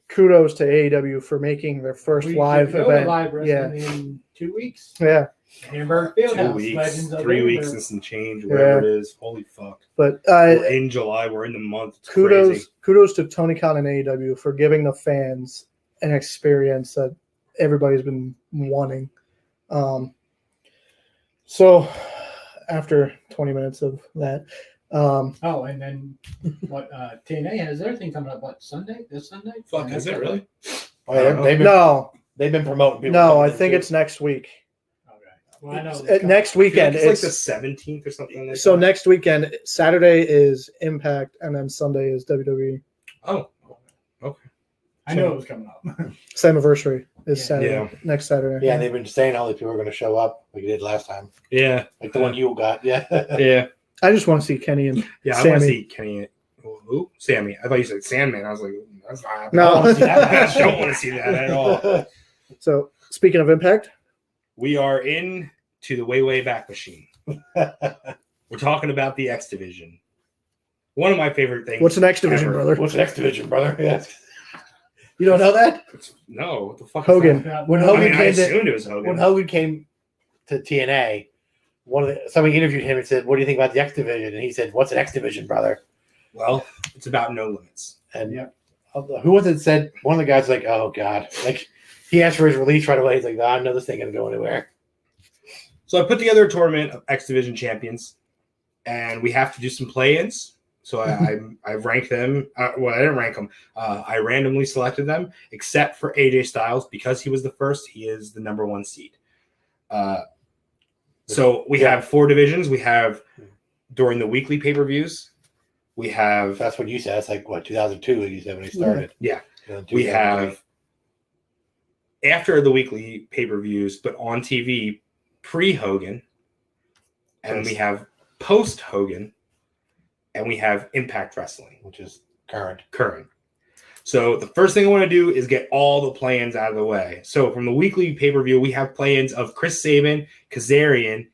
Speaker 2: Kudos to AEW for making their first live event.
Speaker 4: Live wrestling in 2 weeks.
Speaker 2: Yeah,
Speaker 4: Hamburg
Speaker 3: 2
Speaker 4: Fieldhouse.
Speaker 3: weeks,
Speaker 4: Legends of
Speaker 3: 3 weeks
Speaker 4: Hamburg.
Speaker 3: and some change, whatever it is. Holy fuck.
Speaker 2: but
Speaker 3: We're in July. We're in the month. It's crazy.
Speaker 2: kudos to Tony Khan and AEW for giving the fans an experience that everybody's been wanting. So after 20 minutes of that,
Speaker 4: Oh, and then what? TNA has their thing coming up. What Sunday? This Sunday?
Speaker 3: Fuck, is it really?
Speaker 5: Oh, yeah, they've been promoting people.
Speaker 2: no,
Speaker 5: coming
Speaker 2: I
Speaker 5: in,
Speaker 2: think
Speaker 5: too.
Speaker 2: it's next week.
Speaker 4: Okay. Well, I know.
Speaker 2: Next
Speaker 3: I feel like
Speaker 2: weekend.
Speaker 3: it's like the 17th or something like
Speaker 2: So
Speaker 3: that.
Speaker 2: next weekend, Saturday is Impact, and then Sunday is WWE.
Speaker 3: Oh,
Speaker 4: I know it was coming up.
Speaker 2: Slammiversary is
Speaker 4: Yeah.
Speaker 2: Saturday.
Speaker 3: Yeah.
Speaker 2: Next Saturday.
Speaker 5: Yeah, they've been saying all these people are going to show up like you did last time.
Speaker 3: yeah.
Speaker 5: Like the one you got. Yeah.
Speaker 3: Yeah.
Speaker 2: I just want to see Kenny and
Speaker 3: Yeah, I want to
Speaker 2: Sammy.
Speaker 3: see Kenny. Who? Sammy. I thought you said Sandman. I was like, that's not.
Speaker 2: No.
Speaker 3: I don't want to see that. I don't want to see that at all.
Speaker 2: So speaking of Impact,
Speaker 3: We are in to the way back machine. We're talking about the X Division. One of my favorite things.
Speaker 2: what's the next division,
Speaker 3: ever.
Speaker 2: brother?
Speaker 5: What's the next division, brother? Yeah. You don't know that?
Speaker 3: No, what the fuck?
Speaker 2: Hogan.
Speaker 3: Is that?
Speaker 5: When
Speaker 3: I
Speaker 5: Hogan
Speaker 3: mean, I
Speaker 5: came to
Speaker 3: assumed it was Hogan.
Speaker 5: when Hogan came to TNA, somebody interviewed him and said, "What do you think about the X division?" And he said, "What's an X division, brother?"
Speaker 3: Well, it's about no limits.
Speaker 5: And
Speaker 4: Yep.
Speaker 5: who was it said? One of the guys was like, "Oh God!" Like he asked for his release right away. He's like, "I know this ain't gonna go anywhere."
Speaker 3: So I put together a tournament of X Division champions, and we have to do some play-ins. So I ranked them. Well, I didn't rank them. I randomly selected them, except for AJ Styles because he was the first. He is the number 1 seed. So we have 4 divisions. We have during the weekly pay-per-views. We have
Speaker 5: That's what you said. That's like what 2002. You said when he started.
Speaker 3: Yeah.
Speaker 5: And then
Speaker 3: we
Speaker 5: 2003.
Speaker 3: have after the weekly pay-per-views, but on TV pre-Hogan, and we have post-Hogan, and we have Impact Wrestling,
Speaker 5: which is current.
Speaker 3: So the first thing I want to do is get all the play-ins out of the way. So from the weekly pay-per-view, we have play-ins of Chris Sabin, Kazarian,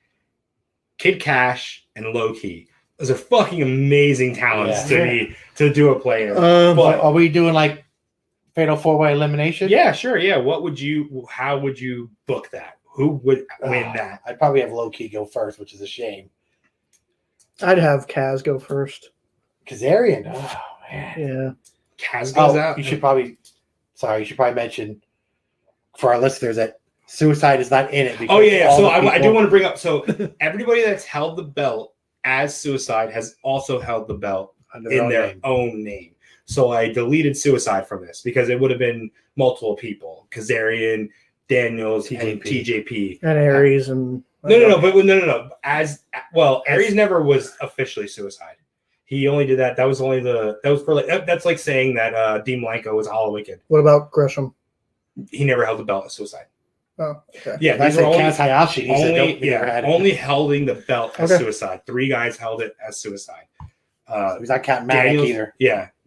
Speaker 3: Kid Cash, and Low Key. Those are fucking amazing talents to do a play-in.
Speaker 2: But
Speaker 5: Are we doing like fatal 4-way elimination?
Speaker 3: Yeah, sure. Yeah. How would you book that? Who would win that?
Speaker 5: I'd probably have Low Key go first, which is a shame.
Speaker 2: I'd have Kaz go first.
Speaker 5: Kazarian. Oh man.
Speaker 2: Yeah.
Speaker 3: Kaz goes
Speaker 5: Oh,
Speaker 3: out.
Speaker 5: you should probably mention for our listeners that Suicide is not in it.
Speaker 3: Oh yeah.
Speaker 5: all
Speaker 3: So
Speaker 5: the
Speaker 3: I do
Speaker 5: people-
Speaker 3: want to bring up. So everybody that's held the belt as Suicide has also held the belt
Speaker 5: under their
Speaker 3: in
Speaker 5: own
Speaker 3: their
Speaker 5: name.
Speaker 3: own name. So I deleted Suicide from this because it would have been multiple people: Kazarian, Daniels, and TJP.
Speaker 2: And Aries and
Speaker 3: No. As well, Aries never was officially Suicide. He only did that. That was for like that's like saying that Dean Blanco was Hollow Wicked.
Speaker 2: What about Gresham?
Speaker 3: He never held the belt as Suicide.
Speaker 2: Oh, okay.
Speaker 3: Yeah,
Speaker 5: And I
Speaker 3: these were
Speaker 5: said
Speaker 3: only,
Speaker 5: Kaz Hayashi. He said, nope, he never had it.
Speaker 3: only holding the belt as
Speaker 2: Okay.
Speaker 3: Suicide. 3 guys held it as Suicide.
Speaker 5: He's not counting Manic
Speaker 3: Daniels-
Speaker 5: either.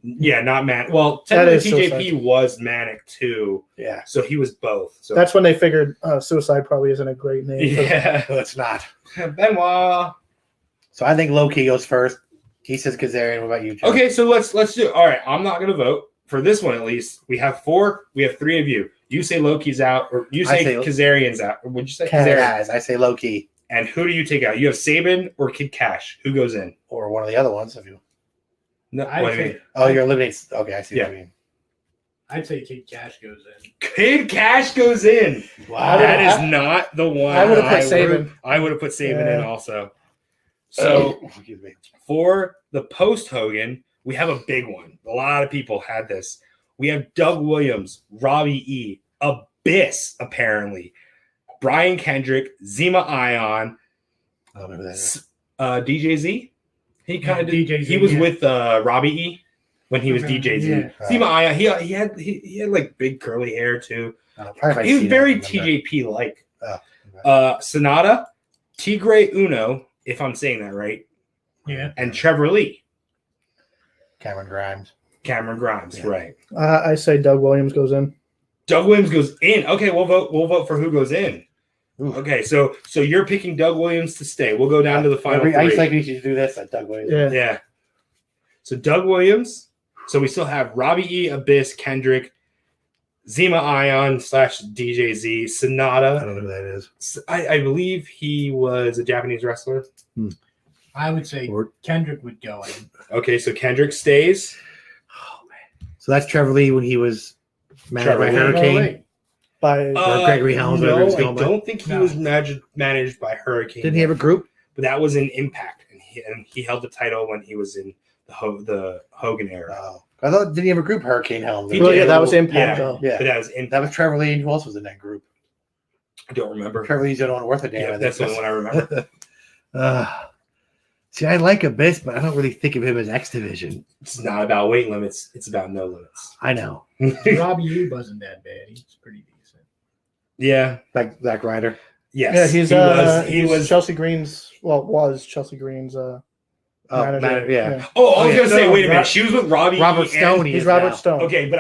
Speaker 3: Yeah, not Manic. Well,
Speaker 2: That is
Speaker 3: technically TJP was Manic too,
Speaker 5: Yeah.
Speaker 3: so he was both. So
Speaker 2: That's when they figured Suicide probably isn't a great name.
Speaker 3: yeah,
Speaker 5: No, it's not.
Speaker 3: Benoit.
Speaker 5: So I think Low Key goes first. He says Kazarian. What about you, Joe?
Speaker 3: Okay, so let's do it. All right, I'm not gonna vote for this one at least. We have 4. We have 3 of you. You say Loki's out, or you
Speaker 5: I
Speaker 3: say
Speaker 5: say-
Speaker 3: Kazarian's out. Or would you say
Speaker 2: Kaz.
Speaker 3: Kazarian?
Speaker 5: Kaz. I say Low Key
Speaker 3: And who do you take out? You have Sabin or Kid Cash. Who goes in?
Speaker 5: or one of the other ones. If you.
Speaker 3: No,
Speaker 4: I'd
Speaker 3: what do you
Speaker 4: say,
Speaker 3: mean?
Speaker 5: Oh, you're eliminating. Okay, I see
Speaker 3: Yeah.
Speaker 5: what you mean.
Speaker 4: I'd say Kid Cash goes in.
Speaker 3: Kid Cash goes in.
Speaker 5: Wow.
Speaker 3: That is not the one.
Speaker 2: I would've put
Speaker 3: would-
Speaker 2: Sabin.
Speaker 3: I would have put Sabin in
Speaker 2: Yeah.
Speaker 3: also. So
Speaker 5: Excuse me.
Speaker 3: for the post Hogan, we have a big one. A lot of people had this. We have Doug Williams, Robbie E, Abyss, apparently, Brian Kendrick, Zima Ion,
Speaker 5: I don't know who that is.
Speaker 3: DJZ. He kind of
Speaker 4: DJZ,
Speaker 3: he was
Speaker 4: yeah.
Speaker 3: with Robbie E when he was
Speaker 4: Okay,
Speaker 3: DJZ.
Speaker 4: yeah.
Speaker 3: Zima Ion. He had like big curly hair too.
Speaker 5: Probably if I
Speaker 3: He was
Speaker 5: seen it,
Speaker 3: very
Speaker 5: I remember.
Speaker 3: TJP like.
Speaker 5: Oh,
Speaker 3: Sonata, Tigre Uno, if I'm saying that right,
Speaker 4: Yeah.
Speaker 3: and Trevor Lee,
Speaker 5: Cameron Grimes.
Speaker 3: Cameron Grimes,
Speaker 5: Yeah.
Speaker 3: right?
Speaker 2: I say Doug Williams goes in.
Speaker 3: Doug Williams goes in. Okay, we'll vote. We'll vote for who goes in.
Speaker 5: Ooh.
Speaker 3: Okay, so you're picking Doug Williams to stay. We'll go down to the final
Speaker 5: I used to
Speaker 3: three.
Speaker 5: like we should do this at Doug Williams.
Speaker 2: Yeah.
Speaker 3: Yeah. So Doug Williams. So we still have Robbie E, Abyss, Kendrick, Zima Ion / DJZ,
Speaker 5: I
Speaker 3: Sonata.
Speaker 5: don't know who that is.
Speaker 3: I believe he was a Japanese wrestler.
Speaker 4: I would say
Speaker 5: Or-
Speaker 4: Kendrick would go in.
Speaker 3: Okay, so Kendrick stays.
Speaker 5: Oh man. So that's Trevor Lee when he was managed
Speaker 3: Trevor
Speaker 5: by
Speaker 3: Lee.
Speaker 5: Hurricane.
Speaker 2: By
Speaker 5: Or Gregory Helms, whatever he was
Speaker 3: No, I
Speaker 5: going by.
Speaker 3: don't think he
Speaker 4: No.
Speaker 3: was managed by Hurricane.
Speaker 5: Didn't he have a group?
Speaker 3: But that was in Impact, and he held the title when he was in the Hogan era.
Speaker 5: Oh, I thought didn't he have a group? Hurricane Helms.
Speaker 3: He
Speaker 2: well,
Speaker 3: did.
Speaker 2: yeah, that was Impact.
Speaker 3: Yeah.
Speaker 2: Though.
Speaker 5: Yeah.
Speaker 3: But that was in.
Speaker 5: That was Trevor Lee. And who else was in that group?
Speaker 3: I don't remember.
Speaker 5: Trevor Lee's the only one worth a damn.
Speaker 3: Yeah,
Speaker 5: I
Speaker 3: that's the
Speaker 5: think.
Speaker 3: only one I remember.
Speaker 5: See, I like Abyss, but I don't really think of him as X Division.
Speaker 3: It's not about weight limits; it's about no limits.
Speaker 5: I know.
Speaker 4: Robbie E wasn't that bad. He's pretty decent.
Speaker 3: Yeah.
Speaker 5: Like Zack Ryder.
Speaker 3: Yes.
Speaker 2: Yeah,
Speaker 3: He was.
Speaker 2: Chelsea Green's. Well, was Chelsea Green's
Speaker 5: Oh,
Speaker 2: manager.
Speaker 5: yeah.
Speaker 3: Oh, I was
Speaker 5: Oh,
Speaker 3: gonna
Speaker 5: yeah.
Speaker 3: say.
Speaker 4: No,
Speaker 3: Wait a minute.
Speaker 4: Rob-
Speaker 3: She was with Robbie.
Speaker 5: Robert
Speaker 3: E.
Speaker 5: Stone.
Speaker 3: And,
Speaker 5: he
Speaker 2: He's
Speaker 5: is
Speaker 2: Robert
Speaker 5: now.
Speaker 2: Stone.
Speaker 3: okay, but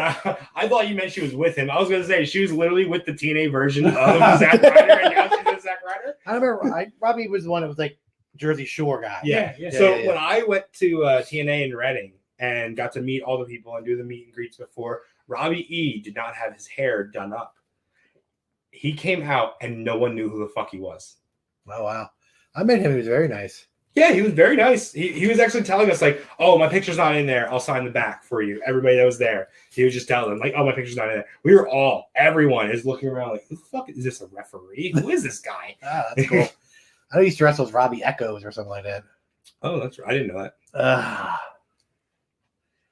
Speaker 3: I thought you meant she was with him. I was gonna say she was literally with the TNA version of Zack Ryder, and now she's with Zack Ryder.
Speaker 5: I remember Robbie was the one that was like Jersey Shore guy.
Speaker 3: Yeah.
Speaker 4: Yeah.
Speaker 3: So
Speaker 5: yeah.
Speaker 3: when I went to TNA in Reading and got to meet all the people and do the meet and greets before, Robbie E did not have his hair done up. He came out and no one knew who the fuck he was.
Speaker 5: Oh wow. I met him. He was very nice.
Speaker 3: Yeah, he was very nice. He was actually telling us like, "Oh, my picture's not in there. I'll sign the back for you." Everybody that was there, he was just telling them like, "Oh, my picture's not in there." We were everyone is looking around like, "Who the fuck is this? A referee? Who is this guy?"
Speaker 5: Ah, that's cool. I know he used to wrestle as Robbie Echoes or something like that.
Speaker 3: Oh, that's right. I didn't know that.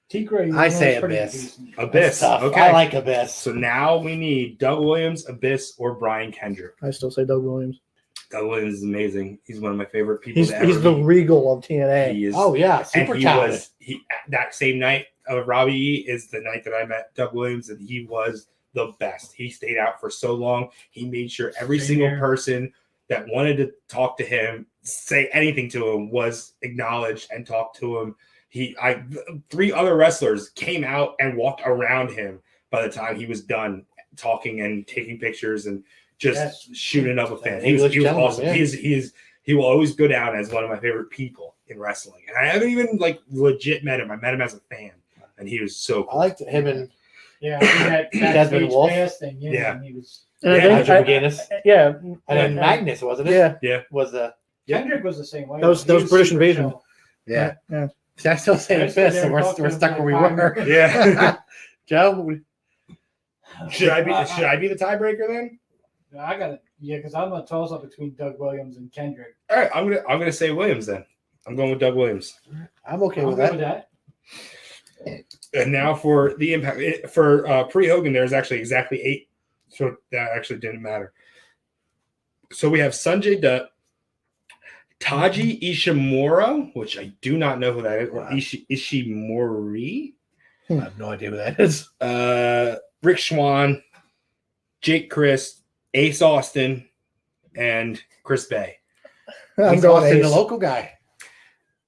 Speaker 4: Tigre.
Speaker 5: I say
Speaker 4: was pretty
Speaker 5: Abyss.
Speaker 4: decent.
Speaker 3: Abyss.
Speaker 5: Tough.
Speaker 3: Okay.
Speaker 5: I like Abyss.
Speaker 3: So now we need Doug Williams, Abyss, or Brian Kendrick.
Speaker 2: I still say Doug Williams.
Speaker 3: Doug Williams is amazing. He's one of my favorite people.
Speaker 2: He's
Speaker 3: to ever
Speaker 2: he's the
Speaker 3: meet.
Speaker 2: Regal of TNA.
Speaker 3: He is.
Speaker 5: Oh yeah,
Speaker 3: and
Speaker 5: super
Speaker 3: he
Speaker 5: talented.
Speaker 3: was that same night of Robbie E is the night that I met Doug Williams, and he was the best. He stayed out for so long. He made sure every
Speaker 4: Same
Speaker 3: single
Speaker 4: here.
Speaker 3: person that wanted to talk to him, say anything to him, was acknowledged and talked to him. Three other wrestlers came out and walked around him by the time he was done talking and taking pictures and just
Speaker 4: Yes.
Speaker 3: shooting up a fan.
Speaker 5: An
Speaker 3: He was
Speaker 5: English gentleman,
Speaker 3: awesome.
Speaker 5: yeah.
Speaker 3: He will always go down as one of my favorite people in wrestling. And I haven't even like legit met him. I met him as a fan, and he was so
Speaker 5: I
Speaker 3: cool.
Speaker 5: liked him and
Speaker 4: Yeah, that
Speaker 5: Desmond
Speaker 4: backstage
Speaker 5: Wolf.
Speaker 4: pass thing. Yeah,
Speaker 3: Yeah.
Speaker 4: and he was.
Speaker 2: And
Speaker 3: Yeah,
Speaker 2: I think,
Speaker 5: Nigel
Speaker 2: I-
Speaker 5: McGuinness.
Speaker 2: yeah,
Speaker 5: And then Magnus, wasn't it?
Speaker 2: yeah.
Speaker 5: Was the
Speaker 4: Kendrick was the same way.
Speaker 2: That was
Speaker 4: He
Speaker 2: British
Speaker 4: super
Speaker 2: Invasion.
Speaker 4: chill.
Speaker 5: yeah.
Speaker 2: Yeah.
Speaker 5: See, I still say
Speaker 4: I stood
Speaker 5: Abyss,
Speaker 4: there
Speaker 5: so
Speaker 4: and
Speaker 5: we're
Speaker 4: talked to him
Speaker 5: stuck
Speaker 4: for
Speaker 5: where we
Speaker 4: like 5
Speaker 5: were.
Speaker 4: minutes.
Speaker 3: Yeah.
Speaker 5: Joe,
Speaker 3: Should I be the tiebreaker then?
Speaker 4: I got it. Yeah, because I'm gonna toss up between Doug Williams and Kendrick.
Speaker 3: All right, I'm gonna say Williams then. I'm going with Doug Williams.
Speaker 5: I'm okay
Speaker 4: I'm
Speaker 5: with
Speaker 4: good
Speaker 5: that.
Speaker 4: with that.
Speaker 3: And now for the impact for pre-Hogan, there's actually exactly 8, so that actually didn't matter. So we have Sanjay Dutt, Taji Ishimura, which I do not know who that is, or
Speaker 5: Wow.
Speaker 3: Ishimori,
Speaker 5: I have no idea who that is.
Speaker 3: Rick Swan, Jake Christ, Ace Austin, and Chris Bay.
Speaker 2: I'm
Speaker 5: He's
Speaker 2: going
Speaker 5: Austin,
Speaker 2: Ace.
Speaker 5: the local guy.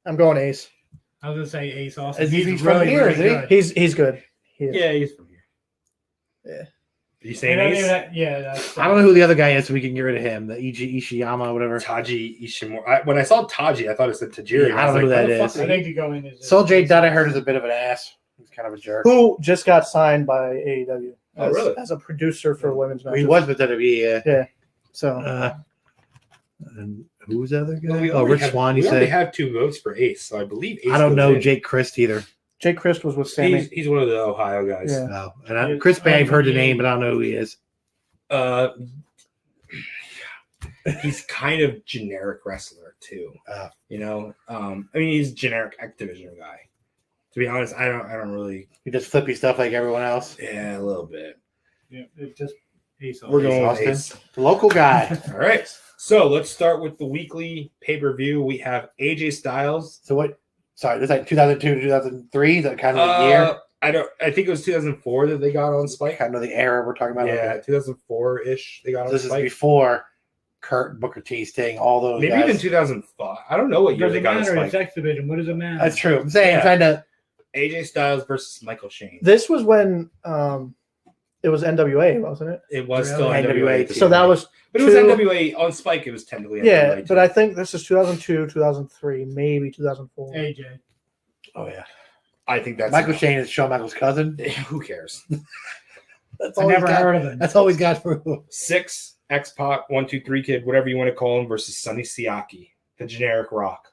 Speaker 2: I'm going Ace.
Speaker 4: I was gonna say Ace Austin.
Speaker 5: Is he's from here, isn't he?
Speaker 4: good.
Speaker 2: He's good. He is.
Speaker 3: Yeah, he's from here.
Speaker 2: Yeah.
Speaker 3: You saying
Speaker 4: And I mean,
Speaker 3: Ace?
Speaker 4: yeah, that's,
Speaker 5: I don't know who the other guy is, so we can get rid of him. The Ishiyama, whatever.
Speaker 3: Taji Ishimura. When I saw Taji, I thought it said Tajiri.
Speaker 5: Yeah, I don't know who that is.
Speaker 4: I think to go in is
Speaker 5: Soljay Dutt, I heard, is a bit of an ass. He's kind of a jerk.
Speaker 2: Who just got signed by AEW
Speaker 3: Oh, really?
Speaker 2: as a producer for women's
Speaker 5: Well, he
Speaker 2: matches.
Speaker 5: was with WWE.
Speaker 2: So
Speaker 5: And who was the other guy?
Speaker 3: Well, we
Speaker 5: oh,
Speaker 3: already
Speaker 5: Rich
Speaker 3: have-
Speaker 5: Swan, you
Speaker 3: we already
Speaker 5: say?
Speaker 3: have 2 votes for Ace, so I believe Ace
Speaker 5: I don't
Speaker 3: goes
Speaker 5: know
Speaker 3: in.
Speaker 5: Jake Christ either.
Speaker 2: Jake Christ was with Sammy.
Speaker 3: He's one of the Ohio guys.
Speaker 2: Yeah.
Speaker 5: No. And Chris Bay, I've heard the name, but I don't know who he is.
Speaker 3: Uh, he's kind of generic wrestler too. You know, I mean, he's a generic X Division guy. To be honest, I don't really.
Speaker 5: He does flippy stuff like everyone else.
Speaker 3: Yeah, a little bit.
Speaker 4: Yeah, it just Ace
Speaker 3: We're going with
Speaker 5: Austin.
Speaker 3: Ace.
Speaker 5: The local guy.
Speaker 3: All right. So let's start with the weekly pay-per-view. We have AJ Styles.
Speaker 5: So what? Sorry, this is like 2002 to 2003. That kind of the year.
Speaker 3: I think it was 2004 that they got on Spike.
Speaker 5: Kind of the era we're talking about.
Speaker 3: Yeah, 2004-ish they got on
Speaker 5: This is
Speaker 3: Spike.
Speaker 5: before Kurt, Booker T, Sting, all those
Speaker 3: Maybe
Speaker 5: guys.
Speaker 3: even 2005. I don't know what year they
Speaker 4: Doesn't
Speaker 3: got on
Speaker 4: matter. It's
Speaker 3: Spike.
Speaker 4: X Division. What does it matter?
Speaker 5: That's true. I'm saying,
Speaker 3: Yeah.
Speaker 5: I'm trying to.
Speaker 3: AJ Styles versus Michael Shane.
Speaker 2: This was when it was NWA, wasn't it?
Speaker 3: It was
Speaker 5: Really?
Speaker 3: still NWA.
Speaker 5: NWA.
Speaker 2: So that was
Speaker 3: But it was
Speaker 2: two-
Speaker 3: NWA on Spike. It was technically NWA.
Speaker 2: yeah,
Speaker 3: too.
Speaker 2: but I think this is 2002, 2003, maybe 2004.
Speaker 4: AJ.
Speaker 5: Oh yeah,
Speaker 3: I think that's
Speaker 5: Michael Shane is Shawn Michaels' cousin.
Speaker 3: Who cares?
Speaker 5: That's
Speaker 4: I
Speaker 5: all
Speaker 4: never
Speaker 5: he's got.
Speaker 4: heard of him.
Speaker 5: That's all he's got for.
Speaker 3: 6 X-Pac 1 2 3 Kid, whatever you want to call him, versus Sonny Siaki, the generic Rock.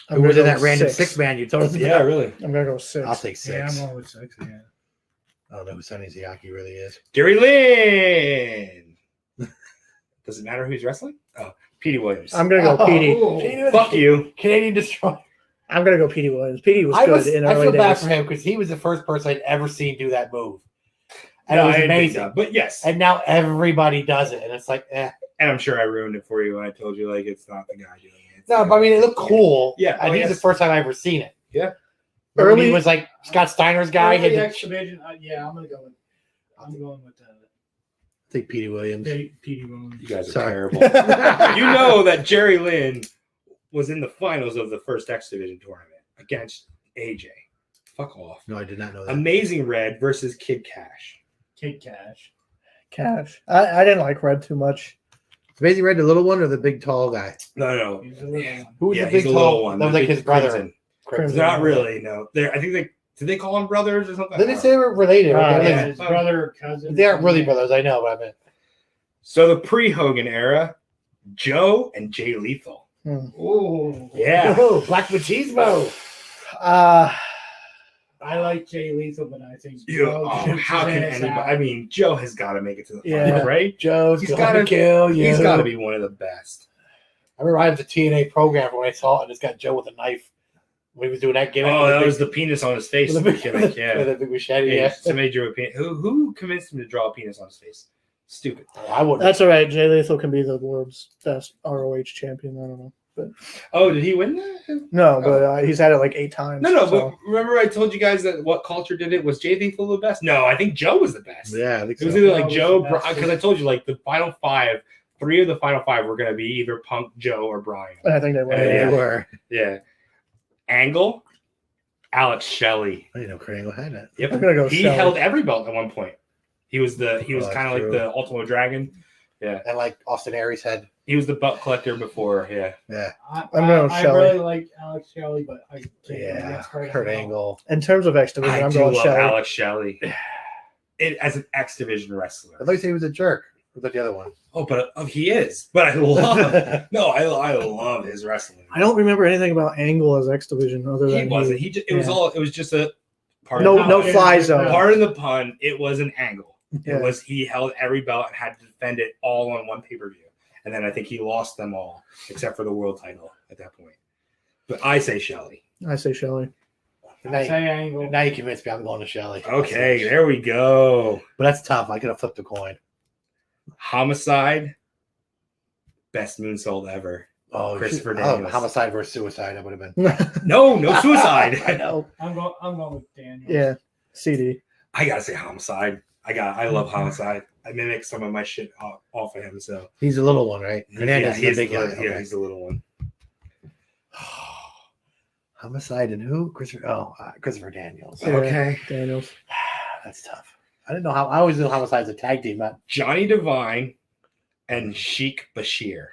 Speaker 2: I'm
Speaker 5: Who was
Speaker 2: gonna
Speaker 5: in
Speaker 2: go
Speaker 5: that random
Speaker 2: 6.
Speaker 5: 6-man you told us?
Speaker 3: Yeah, really.
Speaker 2: I'm gonna go 6.
Speaker 5: I'll take
Speaker 4: Yeah,
Speaker 5: 6.
Speaker 4: I'm going with 6. Yeah.
Speaker 5: I don't know who Sonny Siaki really is.
Speaker 3: Gary Lynn. Does it matter who's wrestling? Oh, Petey Williams.
Speaker 2: I'm gonna go
Speaker 5: Oh,
Speaker 2: PD.
Speaker 3: Fuck you.
Speaker 5: Canadian Destroyer.
Speaker 2: I'm gonna go PD Williams. PD was
Speaker 5: I
Speaker 2: good in
Speaker 5: I
Speaker 2: early
Speaker 5: feel bad
Speaker 2: days.
Speaker 5: for him because he was the first person I'd ever seen do that move, and
Speaker 3: No,
Speaker 5: it was
Speaker 3: I didn't think
Speaker 5: amazing.
Speaker 3: so, but yes,
Speaker 5: And now everybody does it, and it's like,
Speaker 3: and I'm sure I ruined it for you when I told you like it's not the guy doing it. It's
Speaker 5: no,
Speaker 3: the
Speaker 5: but I
Speaker 3: guy.
Speaker 5: mean, it looked cool.
Speaker 3: Yeah,
Speaker 5: and
Speaker 3: oh,
Speaker 5: he's
Speaker 3: yes.
Speaker 5: the first time I ever seen it.
Speaker 3: Yeah.
Speaker 5: Remember when he
Speaker 2: Early-
Speaker 5: was like Scott Steiner's guy.
Speaker 4: Early
Speaker 5: He had
Speaker 4: X Division. Yeah, I'm going with
Speaker 5: take Petey Williams.
Speaker 4: Petey Williams.
Speaker 3: You guys are
Speaker 5: Sorry.
Speaker 3: terrible. You know that Jerry Lynn was in the finals of the first X Division tournament against AJ. Fuck off.
Speaker 5: No, I did not know that.
Speaker 3: Amazing Red versus Kid Cash.
Speaker 4: Kid Cash.
Speaker 2: Cash. I didn't like Red too much.
Speaker 5: Amazing Red, the little one or the big tall guy?
Speaker 3: No.
Speaker 4: He's a little one.
Speaker 5: Who was
Speaker 3: Yeah,
Speaker 5: the big
Speaker 3: he's a
Speaker 5: tall
Speaker 3: little one.
Speaker 5: That was
Speaker 3: The
Speaker 5: like
Speaker 3: big
Speaker 5: his brother.
Speaker 3: Crimson.
Speaker 2: Crimson.
Speaker 3: Not really. No. I think did they call them brothers or something?
Speaker 5: Did they say they were related?
Speaker 2: Ah,
Speaker 5: Okay,
Speaker 3: yeah.
Speaker 4: His brother or cousin.
Speaker 5: They aren't really brothers, I know, but I meant.
Speaker 3: So the pre-Hogan era, Joe and Jay Lethal.
Speaker 4: Oh,
Speaker 3: Yeah.
Speaker 5: Oh, Black Machismo.
Speaker 4: I like Jay Lethal, but I think
Speaker 3: You,
Speaker 4: Joe
Speaker 3: oh,
Speaker 4: shoots
Speaker 3: how
Speaker 4: his
Speaker 3: can
Speaker 4: ass
Speaker 3: anybody?
Speaker 4: out.
Speaker 3: I mean, Joe has got to make it to the
Speaker 2: Yeah.
Speaker 3: finals, right?
Speaker 5: Joe's
Speaker 3: He's
Speaker 5: gonna
Speaker 3: gotta-
Speaker 5: kill you.
Speaker 3: He's got to be one of the best.
Speaker 5: I remember I had the TNA program when I saw it, and it's got Joe with a knife. When he was doing that gimmick.
Speaker 3: Oh,
Speaker 5: with
Speaker 3: that
Speaker 5: the
Speaker 3: was
Speaker 5: big-
Speaker 3: the penis on his face
Speaker 5: with the big,
Speaker 3: gimmick. Yeah.
Speaker 5: with the big machete.
Speaker 3: Yeah,
Speaker 5: Yeah.
Speaker 3: somebody drew a penis. Who convinced him to draw a penis on his face? Stupid.
Speaker 5: I wouldn't.
Speaker 2: That's all right. Jay Lethal can be the world's best ROH champion. I don't know.
Speaker 3: Oh, did he win that?
Speaker 2: No, but he's had it like 8 times.
Speaker 3: No.
Speaker 2: so.
Speaker 3: But remember, I told you guys that what culture did it? Was Jay Lethal the best? No, I think Joe was the best.
Speaker 5: Yeah, I think
Speaker 3: It was
Speaker 5: so.
Speaker 3: either like
Speaker 4: was
Speaker 3: Joe,
Speaker 4: the best.
Speaker 3: because I told you like the final 5, 3 of the final 5 were going to be either Punk, Joe, or Brian.
Speaker 2: I think they were.
Speaker 3: Yeah.
Speaker 5: They were.
Speaker 3: Yeah. Angle, Alex Shelley.
Speaker 5: I didn't know Kurt Angle had that.
Speaker 3: Yep.
Speaker 2: I'm gonna go
Speaker 3: He
Speaker 2: Shelley.
Speaker 3: held every belt at one point. He was
Speaker 5: Oh,
Speaker 3: kind of
Speaker 5: that's
Speaker 3: like
Speaker 5: true.
Speaker 3: the Ultimo Dragon.
Speaker 5: And like Austin Aries had.
Speaker 3: He was the belt collector before. Yeah.
Speaker 5: Yeah.
Speaker 2: I'm going
Speaker 4: I
Speaker 2: Shelley.
Speaker 4: really like Alex Shelley, but I can't
Speaker 5: Yeah.
Speaker 4: against
Speaker 5: Kurt Angle.
Speaker 2: In terms of X Division,
Speaker 3: I
Speaker 2: I'm
Speaker 3: do
Speaker 2: going
Speaker 3: love
Speaker 2: Shelley.
Speaker 3: Alex Shelley. As an X Division wrestler.
Speaker 5: I thought you said he was a jerk. Was that the other one?
Speaker 3: Oh, but he is. But I love. No, I love his wrestling.
Speaker 2: I don't remember anything about Angle as X Division other
Speaker 3: He
Speaker 2: than
Speaker 3: wasn't. He just, it was
Speaker 2: Yeah.
Speaker 3: all. It was just a part.
Speaker 2: No-
Speaker 3: of
Speaker 2: no
Speaker 3: the,
Speaker 2: fly zone.
Speaker 3: Pardon the pun. It was an angle.
Speaker 2: Yeah.
Speaker 3: It was he held every belt and had to defend it all on one pay per view, and then I think he lost them all except for the world title at that point. But I say Shelley.
Speaker 2: I say Shelley.
Speaker 5: Now you,
Speaker 4: Say Angle.
Speaker 5: now you convinced me I'm going to Shelley.
Speaker 3: Okay, there we go.
Speaker 5: But that's tough. I could have flipped the coin.
Speaker 3: Homicide, best moonsault ever.
Speaker 5: Oh,
Speaker 3: Christopher
Speaker 5: shoot.
Speaker 3: Daniels.
Speaker 5: Homicide versus suicide. That would have been.
Speaker 3: No suicide.
Speaker 2: I know.
Speaker 4: I'm going with Daniel.
Speaker 2: Yeah. CD.
Speaker 3: I gotta say homicide. I love homicide. I mimic some of my shit off of him. So
Speaker 5: He's a little one, right?
Speaker 3: yeah,
Speaker 5: Hernandez
Speaker 3: he's
Speaker 5: is a big guy.
Speaker 3: the, yeah, he's the little one.
Speaker 5: Homicide and who? Christopher Daniels.
Speaker 2: Yeah.
Speaker 3: Okay.
Speaker 2: Daniels.
Speaker 5: That's tough. I didn't know how. I always knew Homicide's a tag team. Not
Speaker 3: Johnny Devine and Sheik Bashir.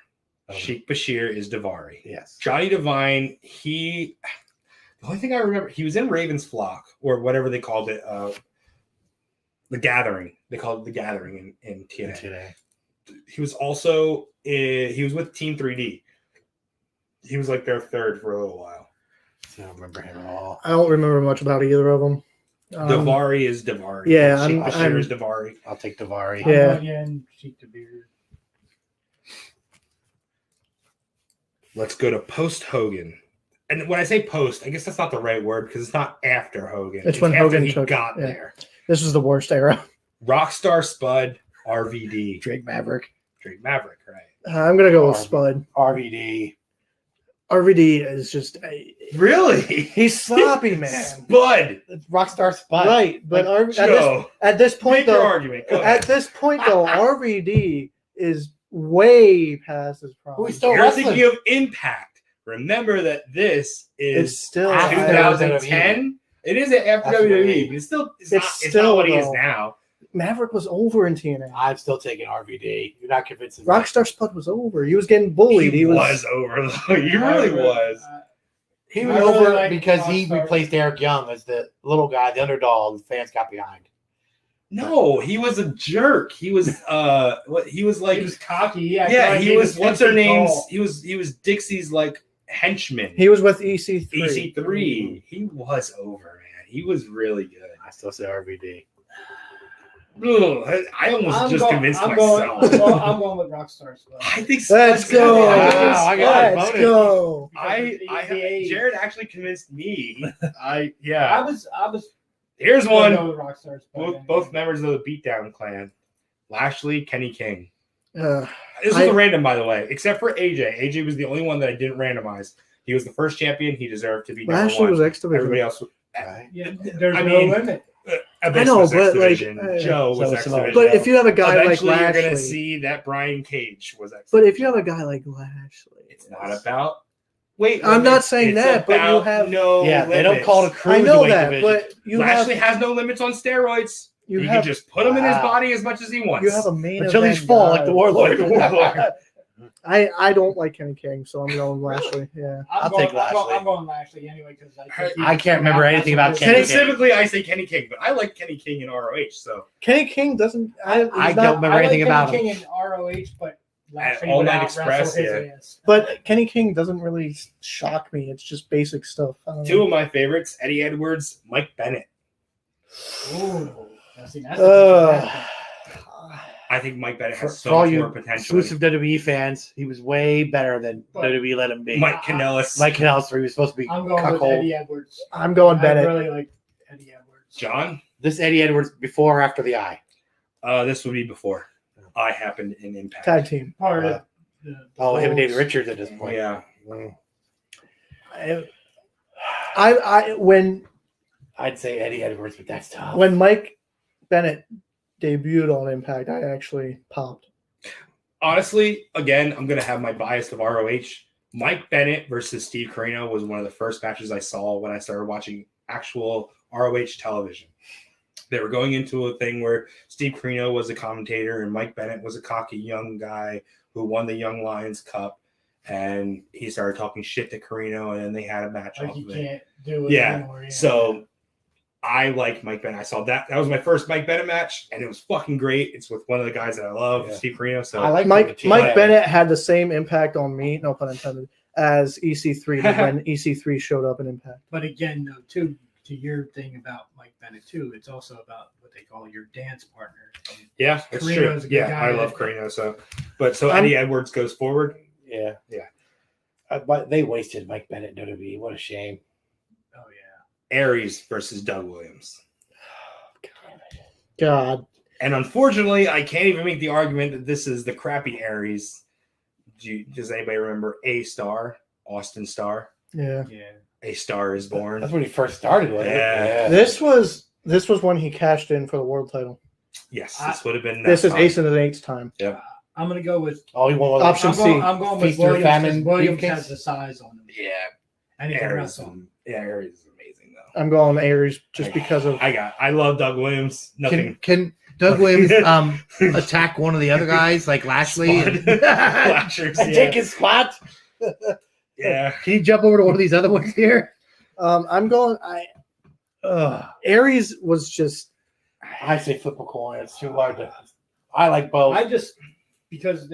Speaker 5: Oh.
Speaker 3: Sheik Bashir is Davari.
Speaker 5: yes.
Speaker 3: Johnny Devine, the only thing I remember, he was in Raven's Flock or whatever they called it, the Gathering. They called it the Gathering in TNA.
Speaker 5: Today.
Speaker 3: He was also he was with Team 3D. He was like their third for a little while.
Speaker 5: I don't remember him at all.
Speaker 2: I don't remember much about either of them.
Speaker 3: Davari is Davari.
Speaker 2: yeah,
Speaker 3: Sheik
Speaker 2: I'm-
Speaker 3: Bashir is Davari.
Speaker 5: I'll take Davari.
Speaker 4: I'm
Speaker 2: Yeah.
Speaker 4: going in Sheik to Beard.
Speaker 3: let's go to post Hogan. And when I say post, I guess that's not the right word because it's not after Hogan.
Speaker 2: It's when
Speaker 3: after
Speaker 2: Hogan
Speaker 3: he
Speaker 2: took-
Speaker 3: got
Speaker 2: yeah.
Speaker 3: there.
Speaker 2: This was the worst era.
Speaker 3: Rockstar Spud, RVD,
Speaker 5: Drake Maverick,
Speaker 3: Drake Maverick, right?
Speaker 2: I'm gonna go with
Speaker 5: RVD.
Speaker 2: Spud.
Speaker 5: RVD.
Speaker 2: RVD is just
Speaker 3: Really?
Speaker 2: he's sloppy, man.
Speaker 3: Spud.
Speaker 5: Rockstar Spud.
Speaker 2: Right, but
Speaker 3: Joe,
Speaker 2: at this point
Speaker 3: make your
Speaker 2: though,
Speaker 3: argument. Go
Speaker 2: at
Speaker 3: ahead.
Speaker 2: this point though, RVD is way past his prime.
Speaker 5: Who is still
Speaker 3: You're
Speaker 5: wrestling?
Speaker 3: thinking of Impact. Remember that this
Speaker 2: It's
Speaker 3: is
Speaker 2: still
Speaker 5: after
Speaker 2: I-
Speaker 3: 2010. It is after
Speaker 5: That's
Speaker 3: WWE,
Speaker 5: WWE.
Speaker 3: but it's still it's
Speaker 2: It's
Speaker 3: not what he is
Speaker 2: still,
Speaker 3: now.
Speaker 2: Maverick was over in TNA.
Speaker 5: I'm still taking RVD. You're not convincing me.
Speaker 2: Rockstar Spud was over. He was getting bullied.
Speaker 3: He was over though. He really was.
Speaker 5: He
Speaker 4: I
Speaker 5: was
Speaker 4: really
Speaker 5: over
Speaker 4: like
Speaker 5: because he
Speaker 4: Rockstar.
Speaker 5: replaced Eric Young as the little guy, the underdog. The fans got behind.
Speaker 3: No, he was a jerk. He was what he was like
Speaker 4: He was cocky. Yeah,
Speaker 3: yeah, he was what's their
Speaker 4: 10 feet
Speaker 3: names?
Speaker 4: tall.
Speaker 3: He was Dixie's like henchman.
Speaker 2: He was with EC3.
Speaker 3: EC3. He was over, man. He was really good.
Speaker 5: I still say RVD.
Speaker 3: Ugh, I almost just convinced
Speaker 4: I'm
Speaker 3: myself.
Speaker 4: I'm going with Rockstar Spud.
Speaker 3: I think
Speaker 2: Let's
Speaker 3: Spud's
Speaker 2: go.
Speaker 3: good.
Speaker 5: Wow, I got it.
Speaker 2: Let's
Speaker 5: Bonus.
Speaker 2: go.
Speaker 3: Jared actually convinced me.
Speaker 4: I
Speaker 3: Yeah.
Speaker 4: was
Speaker 3: Here's
Speaker 4: gonna
Speaker 3: one.
Speaker 4: go with Rockstar Spud.
Speaker 3: Both members of the Beatdown clan. Lashley, Kenny King.
Speaker 2: Uh,
Speaker 3: This was
Speaker 2: I-
Speaker 3: a random, by the way, except for AJ. AJ was the only one that I didn't randomize. He was the first champion. He deserved to be number
Speaker 2: Lashley
Speaker 3: one.
Speaker 2: was X
Speaker 3: Everybody
Speaker 2: Division.
Speaker 3: else.
Speaker 5: Right.
Speaker 4: Yeah, there's
Speaker 3: I
Speaker 4: no
Speaker 3: mean,
Speaker 4: limit.
Speaker 3: Abyss
Speaker 2: know,
Speaker 3: was X
Speaker 2: but, like,
Speaker 3: Division.
Speaker 2: uh,
Speaker 3: Joe
Speaker 5: so
Speaker 3: was
Speaker 5: it's
Speaker 3: X
Speaker 5: low.
Speaker 3: Division.
Speaker 2: But if you have a guy like
Speaker 3: Eventually, you're
Speaker 2: Lashley,
Speaker 3: gonna see that Brian Cage was X.
Speaker 2: but if you have a guy like Lashley,
Speaker 3: it's not about. Wait,
Speaker 2: I'm not
Speaker 3: limits.
Speaker 2: saying
Speaker 3: It's
Speaker 2: that, but you
Speaker 3: about
Speaker 2: have-
Speaker 3: no.
Speaker 5: Yeah, they don't
Speaker 3: limits.
Speaker 5: call it a
Speaker 2: I know
Speaker 5: cruiserweight
Speaker 2: that,
Speaker 5: division.
Speaker 2: but you
Speaker 3: Lashley
Speaker 2: have
Speaker 3: has no limits on steroids.
Speaker 2: you
Speaker 3: he
Speaker 2: have
Speaker 3: can just put them in his
Speaker 5: Wow.
Speaker 3: body as much as he wants.
Speaker 2: you have a main
Speaker 5: until
Speaker 2: event
Speaker 5: he's full, like
Speaker 2: guy.
Speaker 5: the Warlord.
Speaker 3: Like the Warlord.
Speaker 2: I don't like Kenny King, so I'm going Lashley. Yeah.
Speaker 5: I'll take Lashley.
Speaker 4: I'm going Lashley anyway because
Speaker 5: I can't remember anything about Kenny King.
Speaker 3: Specifically, I say Kenny King, but I like Kenny King in ROH. So
Speaker 2: Kenny King doesn't.
Speaker 5: I
Speaker 2: he's
Speaker 5: don't
Speaker 2: not-
Speaker 5: remember anything about
Speaker 4: King
Speaker 5: him.
Speaker 4: in ROH, but Lashley
Speaker 3: All
Speaker 4: would
Speaker 3: Night
Speaker 4: out-wrestle
Speaker 3: Express,
Speaker 4: his
Speaker 3: yeah.
Speaker 4: ass.
Speaker 2: But Kenny King doesn't really shock me. It's just basic stuff. I don't
Speaker 3: two
Speaker 2: know.
Speaker 3: of my favorites: Eddie Edwards, Mike Bennett.
Speaker 4: Ooh, now see, that's a
Speaker 2: Ugh.
Speaker 4: different
Speaker 3: I think Mike Bennett
Speaker 5: For,
Speaker 3: has
Speaker 5: for
Speaker 3: so
Speaker 5: all
Speaker 3: much
Speaker 5: you
Speaker 3: more potential.
Speaker 5: exclusive WWE fans, he was way better than
Speaker 4: But-
Speaker 5: WWE let him be.
Speaker 3: Mike Kanellis,
Speaker 5: Mike Kanellis, where he was supposed to be
Speaker 4: I'm going with
Speaker 5: cuckold.
Speaker 4: Eddie Edwards.
Speaker 2: I'm going
Speaker 4: I
Speaker 2: Bennett.
Speaker 4: really like Eddie Edwards.
Speaker 3: John.
Speaker 5: This Eddie Edwards before or after the eye?
Speaker 3: This would be before I happened in Impact.
Speaker 2: Tag team.
Speaker 4: Part
Speaker 5: Uh,
Speaker 4: of the
Speaker 5: Oh, him and David
Speaker 4: Bulls.
Speaker 5: Richards at this point.
Speaker 3: Yeah,
Speaker 5: Mm.
Speaker 2: When
Speaker 5: I'd say Eddie Edwards, but that's tough.
Speaker 2: when Mike Bennett debuted on Impact, I actually popped.
Speaker 3: honestly, again, I'm gonna have my bias of ROH. Mike Bennett versus Steve Corino was one of the first matches I saw when I started watching actual ROH television. They were going into a thing where Steve Corino was a commentator and Mike Bennett was a cocky young guy who won the Young Lions Cup, and he started talking shit to Corino, and then they had a match
Speaker 4: Like
Speaker 3: off
Speaker 4: you
Speaker 3: of it.
Speaker 4: can't do it
Speaker 3: Yeah,
Speaker 4: anymore.
Speaker 3: So I like Mike Bennett. I saw that. That was my first Mike Bennett match, and it was fucking great. It's with one of the guys that I love,
Speaker 5: Yeah.
Speaker 3: Steve Corino. So
Speaker 5: I like
Speaker 2: Mike
Speaker 5: him.
Speaker 2: Mike Bennett had the same impact on me, no pun intended, as EC3 did when EC3 showed up in Impact.
Speaker 4: But again, though, too, to your thing about Mike Bennett too, it's also about what they call your dance partner.
Speaker 3: yeah, it's true.
Speaker 4: Corino's a good
Speaker 3: Yeah,
Speaker 4: guy.
Speaker 3: I love Corino. So
Speaker 2: I'm-
Speaker 3: Eddie Edwards goes forward.
Speaker 5: Yeah.
Speaker 3: Yeah.
Speaker 5: But they wasted Mike Bennett in WWE. What a shame.
Speaker 4: Oh yeah.
Speaker 3: Aries versus Doug Williams.
Speaker 2: God,
Speaker 3: And unfortunately, I can't even make the argument that this is the crappy Aries. Does anybody remember A Star, Austin Star?
Speaker 2: yeah.
Speaker 4: Yeah.
Speaker 3: A Star is born.
Speaker 5: That's when he first started with
Speaker 3: Yeah.
Speaker 5: it.
Speaker 2: This was when he cashed in for the world title.
Speaker 3: Yes, this would have been.
Speaker 2: This
Speaker 3: that
Speaker 2: is
Speaker 3: time.
Speaker 2: Ace in the Eight's time.
Speaker 4: I'm gonna go with
Speaker 5: Oh, he won with
Speaker 2: Option
Speaker 4: I'm
Speaker 2: C.
Speaker 4: going, I'm going with
Speaker 5: Feast or
Speaker 4: Williams.
Speaker 5: famine
Speaker 4: 'Cause Williams
Speaker 5: briefcase?
Speaker 4: has the size on him,
Speaker 3: Yeah,
Speaker 4: and he can
Speaker 3: Aries.
Speaker 4: wrestle.
Speaker 3: Yeah, Aries is amazing though.
Speaker 2: I'm going Aries just because of
Speaker 3: I love Doug Williams. Nothing.
Speaker 6: Can Doug Williams attack one of the other guys like Lashley?
Speaker 3: Spud.
Speaker 6: And,
Speaker 3: Flashers,
Speaker 5: And
Speaker 3: yeah.
Speaker 5: take his spot.
Speaker 3: Yeah.
Speaker 6: can you jump over to one of these other ones here?
Speaker 2: I'm going. Aries was just
Speaker 5: I say flip a coin. It's too hard to. I like both.
Speaker 4: I just because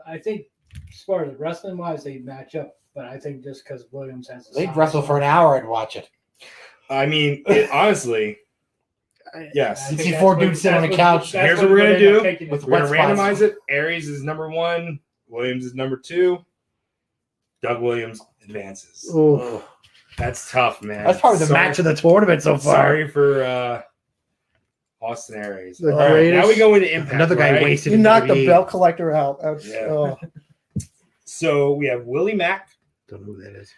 Speaker 4: I think as far as wrestling wise, they match up. But I think just because Williams has, the
Speaker 5: They'd
Speaker 4: size
Speaker 5: wrestle
Speaker 4: on
Speaker 5: for an
Speaker 4: him,
Speaker 5: hour and watch it.
Speaker 3: I mean, honestly, yes.
Speaker 4: I
Speaker 5: You'd
Speaker 4: think
Speaker 5: see
Speaker 4: that's
Speaker 5: four
Speaker 4: what-
Speaker 5: dudes sitting on
Speaker 4: that's
Speaker 5: the
Speaker 4: what-
Speaker 5: couch.
Speaker 4: that's
Speaker 3: Here's what we're
Speaker 4: would
Speaker 3: gonna
Speaker 4: end up
Speaker 3: do
Speaker 4: taking it.
Speaker 5: with
Speaker 3: We're gonna
Speaker 5: wet spots.
Speaker 3: randomize it. Aries is number 1. Williams is number 2. Doug Williams advances.
Speaker 2: Ooh.
Speaker 3: That's tough, man.
Speaker 5: That's probably the
Speaker 3: Sorry-
Speaker 5: match of the tournament so far.
Speaker 3: Sorry for Austin Aries.
Speaker 2: The
Speaker 3: All right,
Speaker 2: greatest-
Speaker 3: now we go into Impact.
Speaker 6: Another guy
Speaker 3: right?
Speaker 6: wasted.
Speaker 2: You
Speaker 6: in
Speaker 2: knocked the
Speaker 6: WWE.
Speaker 2: belt collector out. That's,
Speaker 3: Yeah.
Speaker 2: oh.
Speaker 3: So we have Willie Mack.
Speaker 6: Don't know who that is.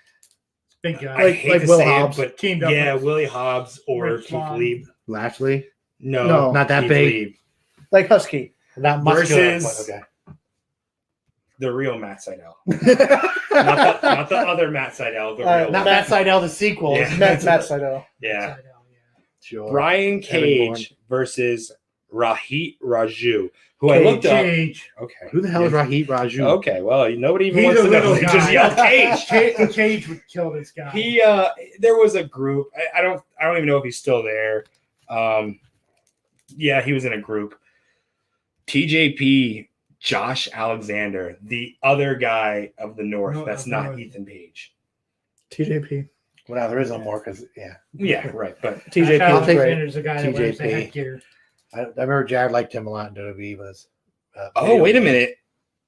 Speaker 4: Big guy.
Speaker 3: I
Speaker 2: Like-
Speaker 3: hate
Speaker 2: like
Speaker 3: to
Speaker 2: Will
Speaker 3: say
Speaker 2: Hobbs.
Speaker 3: it, but
Speaker 4: Teamed up
Speaker 3: yeah,
Speaker 4: with
Speaker 3: Willie Hobbs or
Speaker 4: Rich
Speaker 3: Keith
Speaker 4: Swann.
Speaker 3: Lee.
Speaker 6: Lashley.
Speaker 2: No.
Speaker 6: Not that
Speaker 3: Keith
Speaker 6: big.
Speaker 3: Lee.
Speaker 2: Like Husky.
Speaker 5: Not muscular,
Speaker 3: Versus-
Speaker 5: but okay.
Speaker 3: The real Matt Sydal. Not the other Matt Sydal. The real
Speaker 5: Not
Speaker 3: one.
Speaker 5: Matt Sydal, the sequel.
Speaker 3: Yeah.
Speaker 2: Matt Sydal.
Speaker 3: Yeah.
Speaker 4: Side out, yeah.
Speaker 5: Sure.
Speaker 3: Brian
Speaker 5: Evan
Speaker 3: Cage versus Rahit Raju, who I
Speaker 2: Cage.
Speaker 3: looked up.
Speaker 4: Cage.
Speaker 3: Okay.
Speaker 6: Who the hell is Rahit Raju?
Speaker 3: Okay, well, nobody even
Speaker 4: He's
Speaker 3: wants
Speaker 4: a
Speaker 3: to know.
Speaker 4: little
Speaker 3: They just
Speaker 4: guy.
Speaker 3: yell Cage.
Speaker 4: Cage would kill this guy.
Speaker 3: He there was a group. I don't even know if he's still there. Yeah, he was in a group. TJP, Josh Alexander, the other guy of the North.
Speaker 4: No,
Speaker 3: That's
Speaker 4: of the
Speaker 3: not
Speaker 4: North.
Speaker 3: Ethan Page.
Speaker 2: TJP.
Speaker 5: Well, now there is no more because, yeah.
Speaker 3: Yeah, right. But
Speaker 2: TJP
Speaker 4: Alex
Speaker 2: was great.
Speaker 4: Alexander's the guy that wears the
Speaker 5: TJP.
Speaker 4: headgear.
Speaker 5: I remember Jared liked him a lot in WWE. Was
Speaker 3: oh, wait a minute.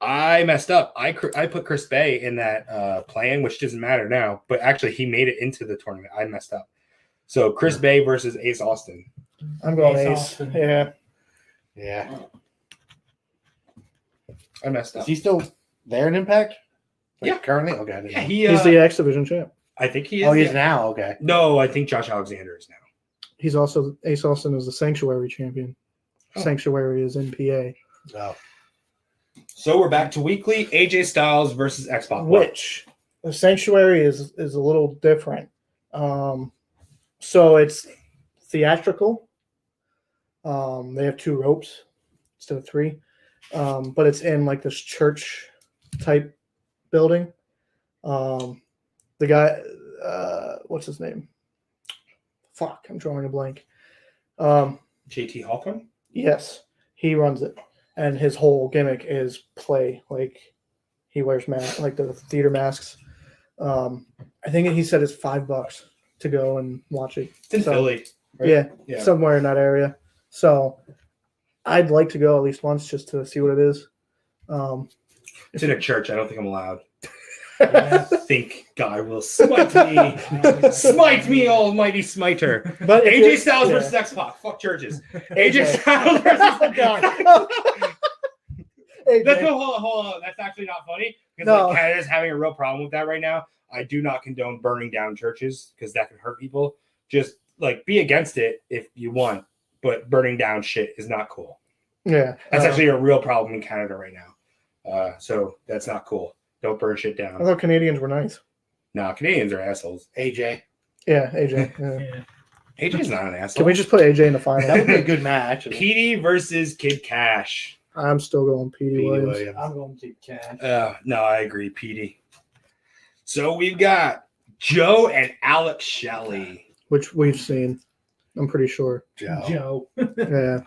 Speaker 3: I messed up. I put Chris Bay in that plan, which doesn't matter now. But actually, he made it into the tournament. I messed up. So Chris Bay versus Ace Austin.
Speaker 2: I'm going
Speaker 4: Ace
Speaker 2: Ace.
Speaker 4: Austin.
Speaker 2: Yeah.
Speaker 5: Yeah.
Speaker 3: I messed
Speaker 5: Is
Speaker 3: up.
Speaker 5: he still there in Impact?
Speaker 3: Yeah.
Speaker 5: Currently? Okay. I didn't
Speaker 3: Yeah,
Speaker 5: know.
Speaker 3: he.
Speaker 2: He's the X Division champ.
Speaker 3: I think he is.
Speaker 5: Oh, he is
Speaker 3: yeah.
Speaker 5: now. Okay.
Speaker 3: No, I think Josh Alexander is now.
Speaker 2: He's also Ace Austin is the Sanctuary champion.
Speaker 3: Oh.
Speaker 2: Sanctuary is in PA.
Speaker 5: Oh.
Speaker 3: So we're back to weekly. AJ Styles versus X-Pac.
Speaker 2: Which the Sanctuary is a little different. So it's theatrical. They have 2 ropes instead of 3, but it's in like this church type building. The guy, what's his name? Fuck, I'm drawing a blank.
Speaker 3: JT Hawthorne?
Speaker 2: Yes, he runs it, and his whole gimmick is play. Like he wears like the theater masks. I think he said it's $5 to go and watch it.
Speaker 3: It's in
Speaker 2: So-
Speaker 3: Philly. Right?
Speaker 2: Yeah,
Speaker 3: Yeah.
Speaker 2: somewhere in that area. So I'd like to go at least once just to see what it is.
Speaker 3: It's in a church. I don't think I'm allowed.
Speaker 4: Yeah.
Speaker 3: I think God will smite me. Smite me, almighty smiter.
Speaker 2: But if
Speaker 3: AJ
Speaker 2: you're-
Speaker 3: Styles
Speaker 2: yeah.
Speaker 3: versus X-Pac. Fuck churches.
Speaker 2: AJ.
Speaker 3: AJ Styles versus
Speaker 2: Oh, God. AJ.
Speaker 3: That's hold on. That's actually not funny because
Speaker 2: No.
Speaker 3: like, Canada's having a real problem with that right now. I do not condone burning down churches because that could hurt people. Just like be against it if you want, but burning down shit is not cool.
Speaker 2: Yeah,
Speaker 3: That's actually a real problem in Canada right now. So that's not cool. Don't burn shit
Speaker 2: I
Speaker 3: down.
Speaker 2: thought Canadians were nice.
Speaker 3: Nah, Canadians are assholes.
Speaker 5: AJ.
Speaker 2: Yeah, AJ. Yeah.
Speaker 4: Yeah.
Speaker 3: AJ's not an asshole.
Speaker 2: Can we just put AJ in the
Speaker 5: That
Speaker 2: final?
Speaker 5: would be a good match.
Speaker 3: Petey versus Kid Cash.
Speaker 2: I'm still going Petey
Speaker 5: Petey
Speaker 2: Williams.
Speaker 5: Williams.
Speaker 4: I'm going to Cash.
Speaker 3: No, I agree, Petey. So we've got Joe and Alex Shelley.
Speaker 2: Which we've seen. I'm pretty sure.
Speaker 4: Joe.
Speaker 2: Yeah.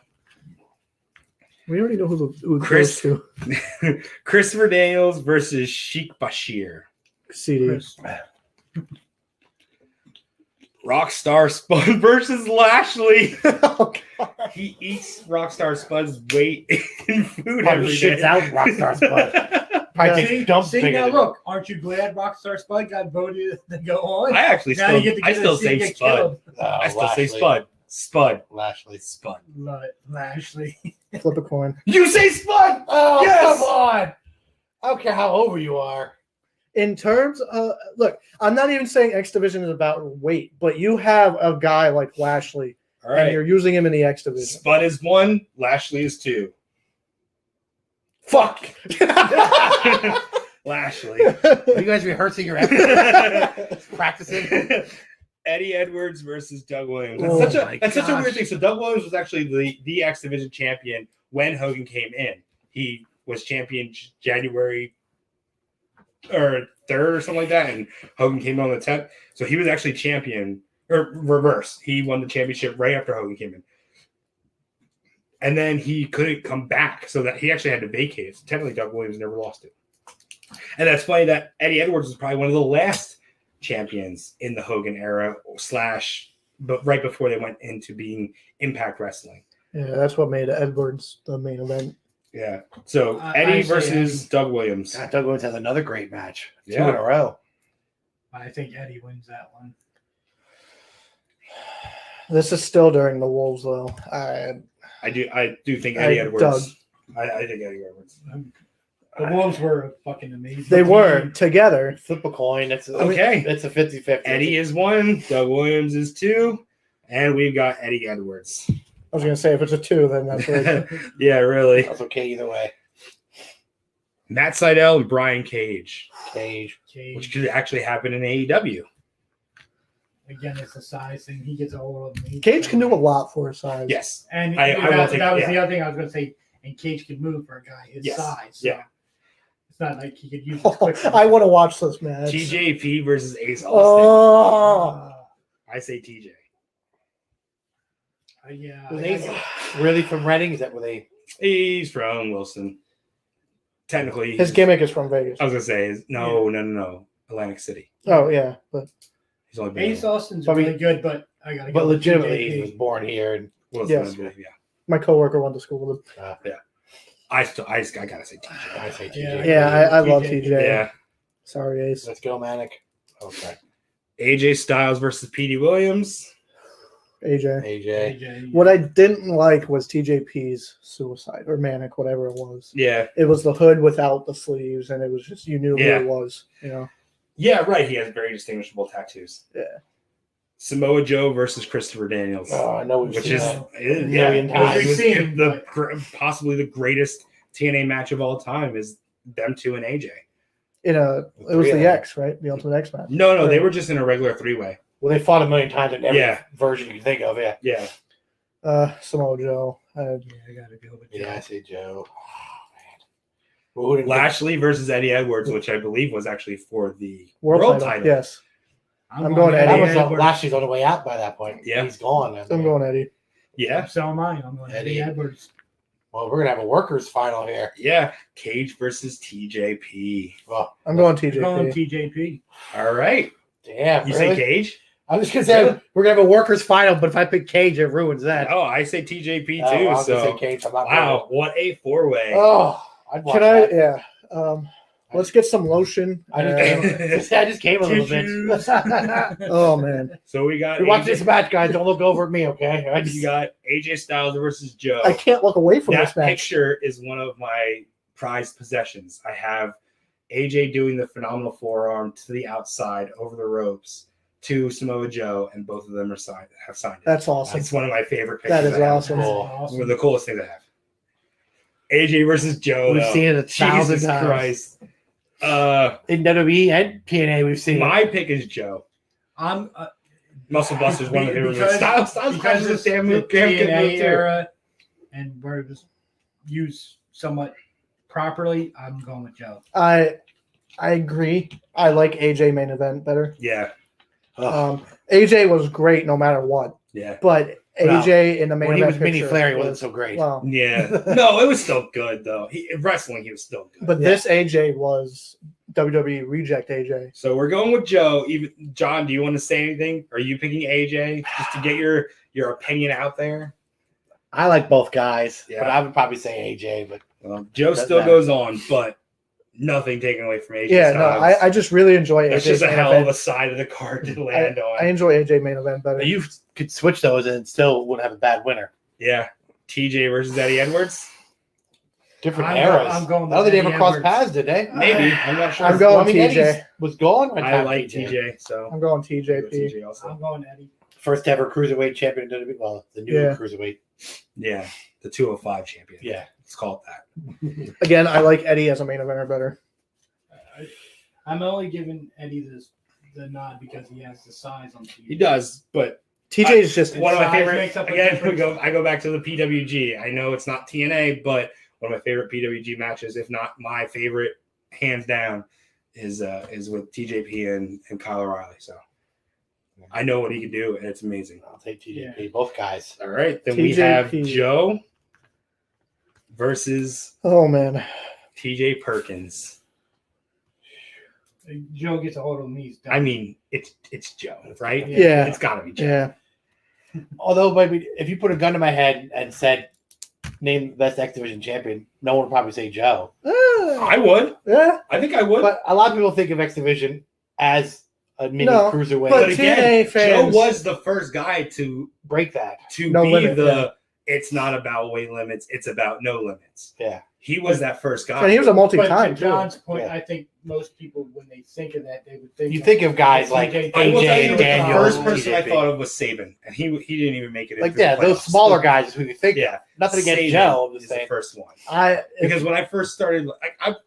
Speaker 2: We already know who
Speaker 3: Chris.
Speaker 2: goes to.
Speaker 3: Christopher Daniels versus Sheik Bashir.
Speaker 2: CD.
Speaker 4: Chris.
Speaker 3: Rockstar Spud versus Lashley.
Speaker 2: Oh, God.
Speaker 3: He eats Rockstar Spud's weight in food
Speaker 5: Probably
Speaker 3: every
Speaker 5: shits
Speaker 3: day.
Speaker 5: out Rockstar Spud. Probably
Speaker 2: Yeah.
Speaker 5: takes dumps
Speaker 4: See,
Speaker 5: bigger
Speaker 4: now
Speaker 5: than-
Speaker 4: look, aren't you glad Rockstar Spud got voted to go on?
Speaker 3: I actually
Speaker 4: now
Speaker 3: still,
Speaker 4: you get to
Speaker 3: I
Speaker 4: get
Speaker 3: still
Speaker 4: to see him
Speaker 3: say
Speaker 4: get
Speaker 3: Spud.
Speaker 4: killed.
Speaker 3: I still say
Speaker 5: Lashley.
Speaker 3: Spud. Spud.
Speaker 5: Lashley.
Speaker 3: Spud.
Speaker 4: Lashley.
Speaker 2: Flip a coin.
Speaker 3: You say Spud!
Speaker 5: Oh,
Speaker 3: Yes!
Speaker 5: come on. I don't care how over you are.
Speaker 2: In terms of look, I'm not even saying X Division is about weight, but you have a guy like Lashley,
Speaker 3: All
Speaker 2: and
Speaker 3: right.
Speaker 2: you're using him in the X Division.
Speaker 3: Spud is 1, Lashley is 2.
Speaker 2: Fuck.
Speaker 3: Lashley.
Speaker 6: Are you guys rehearsing your episode? Practicing?
Speaker 3: Eddie Edwards versus Doug Williams.
Speaker 2: Oh
Speaker 3: That's
Speaker 6: my
Speaker 3: such a weird
Speaker 6: gosh.
Speaker 3: thing. So Doug Williams was actually the X Division champion when Hogan came in. He was champion January or 3rd or something like that, and Hogan came in on the 10th. So he was actually champion, or reverse. He won the championship right after Hogan came in. And then he couldn't come back, so that he actually had to vacate it. So technically, Doug Williams never lost it. And that's funny that Eddie Edwards was probably one of the last champions in the Hogan era, but right before they went into being Impact Wrestling.
Speaker 2: Yeah, that's what made Edwards the main event.
Speaker 3: Yeah. So
Speaker 4: I
Speaker 3: Eddie
Speaker 4: say
Speaker 3: versus
Speaker 4: Eddie.
Speaker 3: Doug Williams.
Speaker 5: God, Doug Williams has another great match. Two
Speaker 3: Yeah.
Speaker 5: in a row.
Speaker 4: I think Eddie wins that one.
Speaker 2: This is still during the Wolves, though.
Speaker 3: I do think Eddie
Speaker 2: Doug.
Speaker 3: Edwards. I think Eddie Edwards.
Speaker 4: The Wolves were a fucking amazing.
Speaker 2: They were
Speaker 4: team.
Speaker 2: together.
Speaker 5: Flip a coin. It's
Speaker 3: Okay.
Speaker 5: It's a 50-50.
Speaker 3: Eddie is 1, Doug Williams is 2, and we've got Eddie Edwards.
Speaker 2: I was going to say, if it's a 2, then that's right.
Speaker 3: Yeah, really.
Speaker 5: That's okay either way.
Speaker 3: Matt Seidel and Brian Cage,
Speaker 5: Cage.
Speaker 3: which could actually happen in AEW.
Speaker 4: Again, it's a size thing. He gets a hold of me.
Speaker 2: Cage can do a lot for his size.
Speaker 3: Yes.
Speaker 4: And
Speaker 3: I will
Speaker 4: that,
Speaker 3: take-
Speaker 4: that was
Speaker 3: yeah.
Speaker 4: the other thing I was going to say. And Cage can move for a guy his
Speaker 3: Yes.
Speaker 4: size. So
Speaker 3: Yeah.
Speaker 4: it's not like he could use his quickness.
Speaker 2: I want to watch this match.
Speaker 3: TJP versus Ace Austin.
Speaker 2: Oh,
Speaker 3: I say TJ.
Speaker 4: Yeah.
Speaker 5: Was Ace really from Reading? Is that where they?
Speaker 3: He's from Wilson. Technically,
Speaker 2: his gimmick is from Vegas.
Speaker 3: I was gonna say no, Atlantic City.
Speaker 2: Oh yeah, but
Speaker 3: He's only been
Speaker 4: Ace
Speaker 3: in
Speaker 4: Austin's
Speaker 5: But we-
Speaker 4: really good, but I got to
Speaker 5: But legitimately, he
Speaker 4: TJP.
Speaker 5: was born here. And
Speaker 3: Wilson,
Speaker 2: Yes.
Speaker 3: I believe, yeah.
Speaker 2: my coworker went to school with him.
Speaker 3: I gotta say TJ.
Speaker 5: I say TJ.
Speaker 4: Yeah.
Speaker 2: Yeah, I love
Speaker 4: TJ.
Speaker 2: TJ.
Speaker 3: Yeah.
Speaker 2: Sorry, Ace.
Speaker 5: Let's go, Manic. Okay.
Speaker 3: AJ Styles versus Petey Williams.
Speaker 2: AJ.
Speaker 5: AJ.
Speaker 4: AJ.
Speaker 2: What I didn't like was TJP's suicide or manic, whatever it was.
Speaker 3: Yeah.
Speaker 2: It was the hood without the sleeves, and it was just you knew
Speaker 3: Yeah.
Speaker 2: who it was. You know.
Speaker 3: Yeah, right. He has very distinguishable tattoos.
Speaker 2: Yeah.
Speaker 3: Samoa Joe versus Christopher Daniels.
Speaker 5: Oh, I know we've
Speaker 3: which
Speaker 5: seen
Speaker 3: is
Speaker 5: that.
Speaker 3: yeah,
Speaker 5: million times.
Speaker 3: it was
Speaker 4: We've seen,
Speaker 3: possibly the greatest TNA match of all time is them two and AJ.
Speaker 2: It was the X, right? The Ultimate X match.
Speaker 3: No, they were just in a regular 3-way.
Speaker 5: Well, they fought a million times in every
Speaker 3: Yeah.
Speaker 5: version you can think of. Yeah.
Speaker 3: Yeah.
Speaker 2: Samoa Joe.
Speaker 4: Yeah, I got to go with
Speaker 5: Yeah, I
Speaker 4: Joe.
Speaker 5: say Joe. Oh, man. Well, who didn't
Speaker 3: Lashley versus Eddie Edwards, which I believe was actually for the
Speaker 2: World title. Yes, I'm going
Speaker 5: that
Speaker 2: Eddie
Speaker 5: was
Speaker 4: Edwards.
Speaker 5: Lashley's on the way out by that point.
Speaker 3: Yeah.
Speaker 5: He's gone.
Speaker 2: I'm going Eddie.
Speaker 3: Yeah.
Speaker 4: So am I. I'm going Eddie
Speaker 5: Eddie.
Speaker 4: Edwards.
Speaker 5: Well, we're gonna have a workers' final here.
Speaker 3: Yeah. Cage versus TJP.
Speaker 5: Well,
Speaker 2: I'm going
Speaker 4: I'm going
Speaker 2: TJP.
Speaker 4: TJP.
Speaker 3: All right.
Speaker 5: damn.
Speaker 3: You
Speaker 5: really?
Speaker 3: say Cage?
Speaker 5: I was gonna say we're gonna have a workers' final, but if I pick Cage, it ruins that.
Speaker 3: Oh, I say TJP
Speaker 5: Oh,
Speaker 3: too.
Speaker 5: I'm
Speaker 3: So
Speaker 5: gonna say Cage. I'm not
Speaker 3: wow, what a 4-way.
Speaker 5: going. Oh, I'd watch
Speaker 2: Can I?
Speaker 5: that.
Speaker 2: Yeah. Let's get some lotion.
Speaker 5: I just came a little bit.
Speaker 2: Oh man,
Speaker 3: So we got
Speaker 5: You're watching
Speaker 3: AJ
Speaker 5: this match, guys. Don't look over at me, okay? I
Speaker 3: you
Speaker 5: just,
Speaker 3: got AJ Styles versus Joe.
Speaker 2: I can't look away from
Speaker 3: That
Speaker 2: this match.
Speaker 3: picture is one of my prized possessions. I have AJ doing the phenomenal forearm to the outside over the ropes to Samoa Joe, and both of them have signed it.
Speaker 2: That's awesome.
Speaker 3: It's one of my favorite pictures.
Speaker 2: That is
Speaker 3: I have.
Speaker 2: awesome.
Speaker 5: Cool.
Speaker 3: One of the coolest things I have. AJ versus Joe.
Speaker 5: we've
Speaker 3: though.
Speaker 5: seen it 1,000
Speaker 3: Jesus
Speaker 5: times.
Speaker 3: Christ.
Speaker 5: In WWE and TNA, we've seen it.
Speaker 3: My pick is Joe.
Speaker 4: I'm
Speaker 3: Muscle Buster's one of the favorites.
Speaker 4: Because-
Speaker 3: Styles
Speaker 4: because
Speaker 3: is a
Speaker 4: it's
Speaker 3: damn
Speaker 4: the
Speaker 3: good move
Speaker 4: TNA
Speaker 3: too.
Speaker 4: era, and where it was used somewhat properly. I'm going with Joe.
Speaker 2: I agree. I like AJ main event better.
Speaker 3: Yeah,
Speaker 5: Ugh.
Speaker 2: AJ was great no matter what,
Speaker 3: yeah,
Speaker 2: but AJ in the main
Speaker 5: when he
Speaker 2: event
Speaker 5: was Mini
Speaker 2: picture
Speaker 5: Flair, he wasn't so great.
Speaker 2: Well,
Speaker 3: yeah. No, it was still good though. Wrestling, he was still good.
Speaker 2: but
Speaker 5: Yeah.
Speaker 2: this AJ was WWE reject AJ.
Speaker 3: So we're going with Joe. Even John, do you want to say anything? Are you picking AJ just to get your opinion out there?
Speaker 5: I like both guys,
Speaker 3: Yeah.
Speaker 5: but I would probably say AJ. But
Speaker 3: Well, Joe
Speaker 5: Doesn't
Speaker 3: still
Speaker 5: matter.
Speaker 3: goes on, but nothing taken away from AJ.
Speaker 2: Yeah, no,
Speaker 3: Styles.
Speaker 2: I just really enjoy
Speaker 3: That's
Speaker 2: AJ.
Speaker 3: just a
Speaker 2: main
Speaker 3: hell of a
Speaker 2: event.
Speaker 3: side of the card to land on.
Speaker 2: I enjoy AJ main event better.
Speaker 5: you could switch those and still wouldn't have a bad winner.
Speaker 3: Yeah, TJ versus Eddie Edwards.
Speaker 5: Different
Speaker 4: I'm
Speaker 5: eras.
Speaker 4: I'm going with
Speaker 5: I don't think they
Speaker 4: Eddie
Speaker 5: ever crossed
Speaker 4: Edwards.
Speaker 5: paths, did they?
Speaker 3: Maybe I'm not sure.
Speaker 2: I'm going
Speaker 5: I mean,
Speaker 2: TJ.
Speaker 5: Eddie's was gone. One
Speaker 3: I
Speaker 5: time,
Speaker 3: like TJ, so
Speaker 2: I'm going
Speaker 3: I'll go
Speaker 2: TJP.
Speaker 3: TJ also.
Speaker 4: I'm going Eddie.
Speaker 5: First ever cruiserweight champion. in WWE. Well, the new
Speaker 2: Yeah.
Speaker 5: cruiserweight.
Speaker 3: Yeah, the 205 champion.
Speaker 5: Yeah.
Speaker 3: Let's call it that.
Speaker 2: Again, I like Eddie as a main eventer better.
Speaker 4: I'm only giving Eddie the nod because he has the size on TV.
Speaker 3: He does, but
Speaker 2: TJ's just
Speaker 3: one of my
Speaker 4: Size
Speaker 3: favorite.
Speaker 4: makes up a
Speaker 3: Again,
Speaker 4: difference.
Speaker 3: I go back to the PWG. I know it's not TNA, but one of my favorite PWG matches, if not my favorite, hands down, is with TJP and Kyle O'Reilly. So I know what he can do, and it's amazing.
Speaker 5: I'll take TJP. Both guys.
Speaker 3: All right, then we have
Speaker 2: TJP.
Speaker 3: Joe versus
Speaker 2: Oh man,
Speaker 3: TJ Perkins.
Speaker 4: Joe gets a hold of me. He's done.
Speaker 3: I mean, it's Joe, right?
Speaker 2: Yeah.
Speaker 3: It's got to be Joe.
Speaker 2: yeah.
Speaker 5: Although, maybe if you put a gun to my head and said name the best X Division champion, no one would probably say Joe.
Speaker 3: I would.
Speaker 2: Yeah.
Speaker 3: I think I would.
Speaker 5: But a lot of people think of X Division as a mini
Speaker 2: No,
Speaker 5: cruiserweight.
Speaker 2: but
Speaker 3: But again,
Speaker 2: TNA
Speaker 3: Joe
Speaker 2: fans-
Speaker 3: was the first guy to
Speaker 5: break that.
Speaker 2: No
Speaker 3: be
Speaker 2: limit,
Speaker 3: the.
Speaker 2: yeah.
Speaker 3: It's not about weight limits. It's about no limits.
Speaker 5: Yeah.
Speaker 3: He was that first guy.
Speaker 2: And he was a
Speaker 4: But
Speaker 2: multi-time
Speaker 4: to
Speaker 2: too.
Speaker 4: John's point,
Speaker 5: Yeah.
Speaker 4: I think most people, when they think of that, they would think
Speaker 5: You think of guys like
Speaker 4: TJ
Speaker 3: I will tell you,
Speaker 5: AJ,
Speaker 3: the
Speaker 5: Daniel,
Speaker 3: first person I
Speaker 5: TJP.
Speaker 3: thought of was Saban, and he didn't even make it.
Speaker 5: Like
Speaker 3: into the
Speaker 5: yeah, those
Speaker 3: playoffs.
Speaker 5: smaller guys who you think.
Speaker 3: Yeah,
Speaker 5: Nothing against
Speaker 3: Saban
Speaker 5: Joe. I'm just
Speaker 3: is the
Speaker 5: saying.
Speaker 3: first one.
Speaker 2: I
Speaker 3: Because when I first started,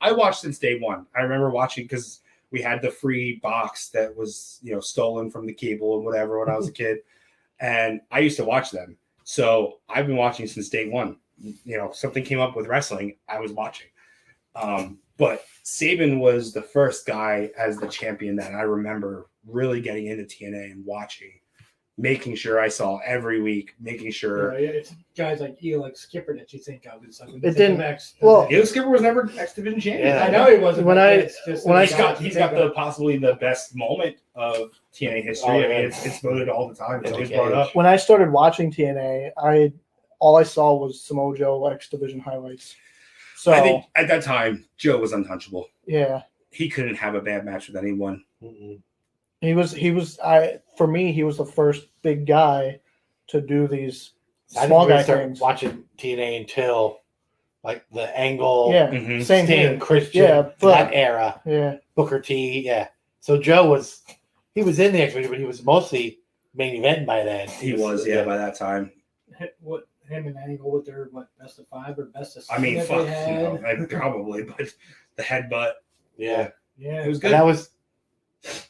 Speaker 3: I watched since day one. I remember watching because we had the free box that was stolen from the cable and whatever when I was a kid, and I used to watch them. So I've been watching since day one. Something came up with wrestling, I was watching. But Saban was the first guy as the champion that I remember really getting into TNA and watching, making sure I saw every week, making sure.
Speaker 4: it's guys like Eli Skipper that you think of. It's like when you
Speaker 2: It
Speaker 4: think of
Speaker 2: didn't-
Speaker 4: X,
Speaker 2: well,
Speaker 3: Neil Skipper was never X Division champion.
Speaker 5: Yeah.
Speaker 4: I know he wasn't.
Speaker 2: When
Speaker 4: but
Speaker 2: I-
Speaker 4: it's just
Speaker 2: when I
Speaker 3: He's got the possibly the best moment of TNA history.
Speaker 5: Oh,
Speaker 3: I mean,
Speaker 5: yeah.
Speaker 3: it's voted all the time. It's
Speaker 5: In
Speaker 3: always
Speaker 5: the
Speaker 3: brought
Speaker 5: cage.
Speaker 3: up.
Speaker 2: when I started watching TNA, all I saw was Samoa Joe X Division highlights. So
Speaker 3: I think at that time, Joe was untouchable.
Speaker 2: yeah,
Speaker 3: He couldn't have a bad match with anyone.
Speaker 5: Mm-mm.
Speaker 2: he was. For me, he was the first big guy to do these
Speaker 5: I
Speaker 2: small
Speaker 5: didn't really
Speaker 2: guy
Speaker 5: start
Speaker 2: things.
Speaker 5: watching TNA until like the Angle,
Speaker 2: Yeah,
Speaker 3: Mhm.
Speaker 2: same
Speaker 5: Sting,
Speaker 2: here.
Speaker 5: Christian,
Speaker 2: Yeah, but-
Speaker 5: that era,
Speaker 2: Yeah,
Speaker 5: Booker T. Yeah. So Joe was in the X Division, but he was mostly main event by then.
Speaker 3: He was, by that time.
Speaker 4: what him and Angle with their best of 5 or best of 7
Speaker 3: I mean,
Speaker 4: that
Speaker 3: fuck,
Speaker 4: they had.
Speaker 3: probably, but the headbutt,
Speaker 5: Yeah.
Speaker 4: Yeah,
Speaker 3: it was
Speaker 5: And
Speaker 3: good.
Speaker 5: that was,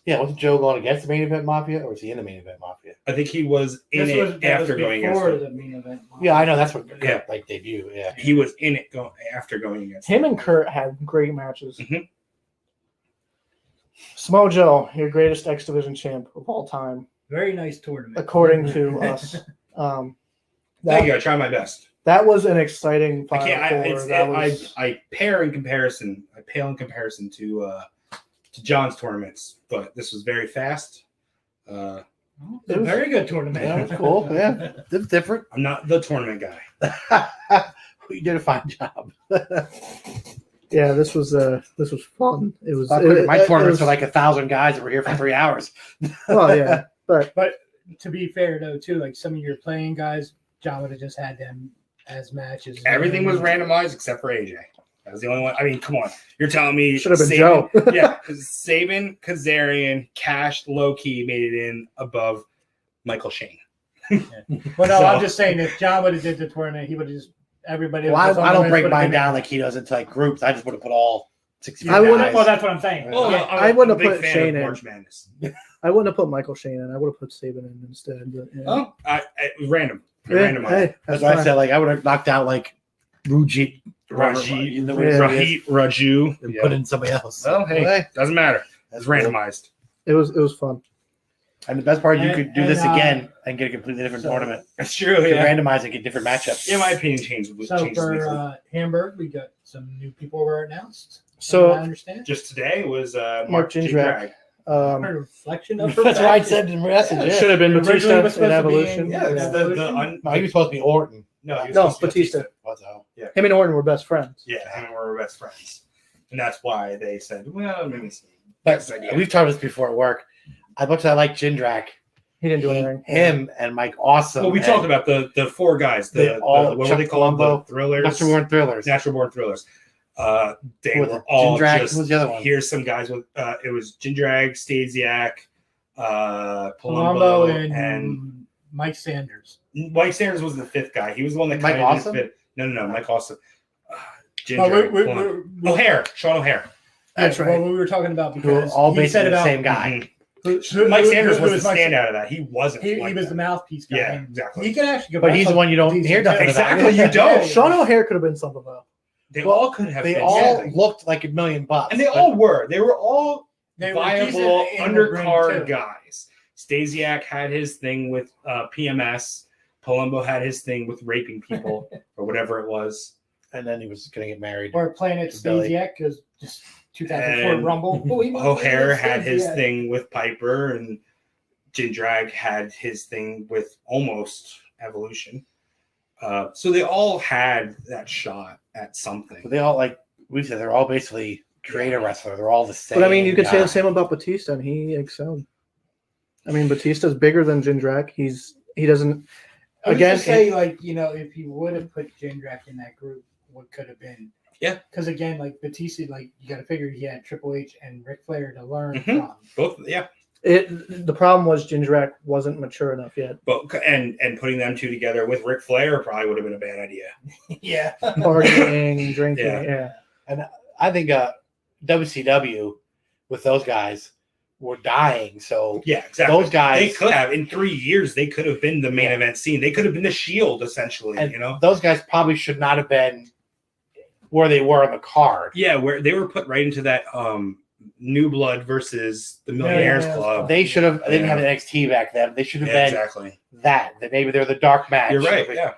Speaker 5: wasn't Joe going against the main event Mafia, or was he in the main event Mafia?
Speaker 3: I think he was in it after going against
Speaker 4: before
Speaker 3: it.
Speaker 4: the main event.
Speaker 5: Yeah, I know that's what
Speaker 3: Yeah.
Speaker 5: like debut. Yeah.
Speaker 3: He was in it after going against
Speaker 2: him
Speaker 3: it.
Speaker 2: and Kurt had great matches.
Speaker 3: Mhm.
Speaker 2: Samoa Joe, your greatest X Division champ of all time,
Speaker 4: Very nice tournament,
Speaker 2: according to us.
Speaker 3: Thank you. I try my best.
Speaker 2: That was an exciting
Speaker 3: I
Speaker 2: Final
Speaker 3: can't.
Speaker 2: Four. That was,
Speaker 3: I pale in comparison to John's tournaments, but this was very fast.
Speaker 4: It was a very good tournament.
Speaker 5: Yeah, it was cool. Yeah. It's different.
Speaker 3: I'm not the tournament guy.
Speaker 5: You did a fine job.
Speaker 2: yeah, this was fun. It was
Speaker 5: My
Speaker 2: it
Speaker 5: tournaments
Speaker 2: was-
Speaker 5: are like 1,000 guys that were here for 3 hours.
Speaker 2: Oh yeah, but
Speaker 4: To be fair though, too, like some of your playing guys, John would have just had them as matches.
Speaker 3: Everything was randomized except for AJ. That was the only one. I mean, come on. You're telling me
Speaker 2: should have been
Speaker 3: Saban-
Speaker 2: Joe.
Speaker 3: yeah, because Saban, Kazarian, Cash, low key made it in above Michael Shane.
Speaker 4: Well, no,
Speaker 3: So-
Speaker 4: I'm just saying if John would have did the tournament, he would have just everybody.
Speaker 5: Well,
Speaker 4: was on
Speaker 5: I
Speaker 4: the
Speaker 5: don't
Speaker 4: list
Speaker 5: break
Speaker 4: would have
Speaker 5: mine
Speaker 4: been-
Speaker 5: down like he does into like groups. I just would have put all 60
Speaker 2: I wouldn't-
Speaker 5: guys.
Speaker 4: Well, that's what I'm saying.
Speaker 3: Oh,
Speaker 4: Yeah.
Speaker 2: I wouldn't
Speaker 3: I'm a
Speaker 2: have
Speaker 3: big
Speaker 2: put
Speaker 3: fan
Speaker 2: Shane
Speaker 3: of
Speaker 2: in.
Speaker 3: March Madness.
Speaker 2: I wouldn't have put Michael Shane in. I would have put Saban in instead. But, yeah.
Speaker 3: Oh, it was random.
Speaker 2: Yeah,
Speaker 3: Randomized.
Speaker 2: hey,
Speaker 5: That's
Speaker 2: that's
Speaker 5: why I
Speaker 2: fine.
Speaker 5: said like I would have knocked out like Rujit,
Speaker 3: Rajit,
Speaker 5: you know,
Speaker 2: Yeah.
Speaker 3: Raju.
Speaker 5: and
Speaker 3: Yeah.
Speaker 5: put in somebody else.
Speaker 3: Well, hey,
Speaker 5: Hey,
Speaker 3: doesn't matter.
Speaker 5: that's
Speaker 3: It's
Speaker 5: cool.
Speaker 3: randomized.
Speaker 2: It was fun.
Speaker 5: And the best part, you
Speaker 4: And-
Speaker 5: could do this
Speaker 4: and,
Speaker 5: again and get a completely different
Speaker 4: so-
Speaker 5: tournament.
Speaker 3: That's true.
Speaker 5: You could
Speaker 3: Yeah.
Speaker 5: randomize and get different matchups.
Speaker 3: In my opinion, changes
Speaker 4: So
Speaker 3: weekly.
Speaker 4: for Hamburg, we got some new people were announced.
Speaker 2: So
Speaker 4: I understand.
Speaker 3: Just today was
Speaker 2: Mark Jindrak.
Speaker 4: A reflection of her
Speaker 5: That's what I
Speaker 4: back.
Speaker 5: said in the message.
Speaker 2: It
Speaker 5: Yeah.
Speaker 2: should have been
Speaker 4: Originally
Speaker 2: Batista
Speaker 4: was
Speaker 2: in
Speaker 4: supposed to be
Speaker 2: Evolution.
Speaker 4: in-
Speaker 3: Yeah,
Speaker 4: Yeah.
Speaker 5: No, he was supposed to be Orton.
Speaker 3: no, he was
Speaker 2: No,
Speaker 3: supposed to be
Speaker 2: Batista.
Speaker 5: What's that?
Speaker 2: Him and Orton were best friends.
Speaker 3: Yeah, him and we were best friends, and that's why they said, "Well, maybe."
Speaker 5: But
Speaker 3: idea.
Speaker 5: we've talked about this before at work. As much as I like Jindrak,
Speaker 2: He didn't do anything.
Speaker 5: him and Mike Awesome.
Speaker 3: Well, we talked about the four guys.
Speaker 5: They all-
Speaker 3: what were
Speaker 5: Chuck
Speaker 3: they called?
Speaker 5: Colombo,
Speaker 3: The thrillers.
Speaker 5: Natural Born Thrillers.
Speaker 3: Natural Born Thrillers. They
Speaker 5: With
Speaker 3: were all
Speaker 5: Jindrak,
Speaker 3: just.
Speaker 5: who was the other one?
Speaker 3: Here's some guys with. It was Jindrak, Stasiak,
Speaker 4: Palumbo
Speaker 3: Palumbo,
Speaker 4: and,
Speaker 3: and
Speaker 4: Mike Sanders.
Speaker 3: Mike Sanders was the fifth guy. He was the one that
Speaker 5: Mike
Speaker 3: kind of
Speaker 5: Awesome?
Speaker 3: didn't fit. No, Mike Awesome.
Speaker 4: Well,
Speaker 3: Jindrak.
Speaker 4: we-
Speaker 3: Palumbo.
Speaker 4: we-
Speaker 3: O'Hare, Sean O'Hare.
Speaker 2: That's right.
Speaker 4: Well, we were talking about
Speaker 5: Who are
Speaker 4: because
Speaker 5: all
Speaker 4: he said
Speaker 5: basically the
Speaker 4: about
Speaker 5: same guy.
Speaker 3: Mhm. Mike Sanders was the
Speaker 4: Mike-
Speaker 3: standout of that. He wasn't.
Speaker 4: He
Speaker 3: like
Speaker 4: was
Speaker 3: that.
Speaker 4: the mouthpiece guy.
Speaker 3: Yeah,
Speaker 4: and
Speaker 3: exactly.
Speaker 4: He could actually go.
Speaker 5: But he's the one you don't hear nothing about.
Speaker 3: Exactly, you don't.
Speaker 2: Sean O'Hare could have been something though.
Speaker 3: They
Speaker 5: Well,
Speaker 3: all could have
Speaker 5: They
Speaker 3: been
Speaker 5: all
Speaker 3: something.
Speaker 5: looked like $1 million,
Speaker 3: And they
Speaker 5: but
Speaker 3: all were. They were all
Speaker 4: They were
Speaker 3: viable
Speaker 4: decent in the ring,
Speaker 3: undercard
Speaker 4: too.
Speaker 3: guys. Stasiak had his thing with PMS. Palumbo had his thing with raping people or whatever it was.
Speaker 5: and then he was going to get married.
Speaker 4: Or Planet
Speaker 5: Billy.
Speaker 4: Stasiak because just 2004
Speaker 3: And
Speaker 4: Rumble. Oh, he was
Speaker 3: O'Hare
Speaker 4: Planet
Speaker 3: had his
Speaker 4: Stasiak.
Speaker 3: thing with Piper, and Jindrak had his thing with almost Evolution. So they all had that shot at something.
Speaker 5: But they all, like we said, they're all basically creator wrestler. They're all the same.
Speaker 2: But I mean, you could say
Speaker 5: guy.
Speaker 2: the same about Batista, and he excelled. I mean, Batista's bigger than Jindrak. He doesn't.
Speaker 4: I would
Speaker 2: Again,
Speaker 4: just say, like, if he would have put Jindrak in that group, what could have been?
Speaker 3: Yeah.
Speaker 4: Because again, like Batista, like you got to figure he had Triple H and Ric Flair to learn
Speaker 3: Mhm.
Speaker 4: from.
Speaker 3: Both, yeah.
Speaker 2: The problem was Jindrak wasn't mature enough yet.
Speaker 3: But and putting them two together with Ric Flair probably would have been a bad idea.
Speaker 4: Yeah.
Speaker 2: Partying, drinking,
Speaker 3: Yeah.
Speaker 2: yeah.
Speaker 5: I think WCW with those guys were dying. So
Speaker 3: Yeah, exactly.
Speaker 5: those guys,
Speaker 3: They could have in 3 years. They could have been the main event scene. They could have been the Shield essentially.
Speaker 5: and
Speaker 3: You know.
Speaker 5: those guys probably should not have been where they were on the card.
Speaker 3: Yeah, where they were put right into that New Blood versus the Millionaires
Speaker 4: Yeah,
Speaker 3: Club.
Speaker 5: They should have. They didn't
Speaker 3: Yeah.
Speaker 5: have NXT back then. They should have
Speaker 3: Yeah,
Speaker 5: been
Speaker 3: exactly.
Speaker 5: that. That maybe they're the dark match.
Speaker 3: You're right. Yeah.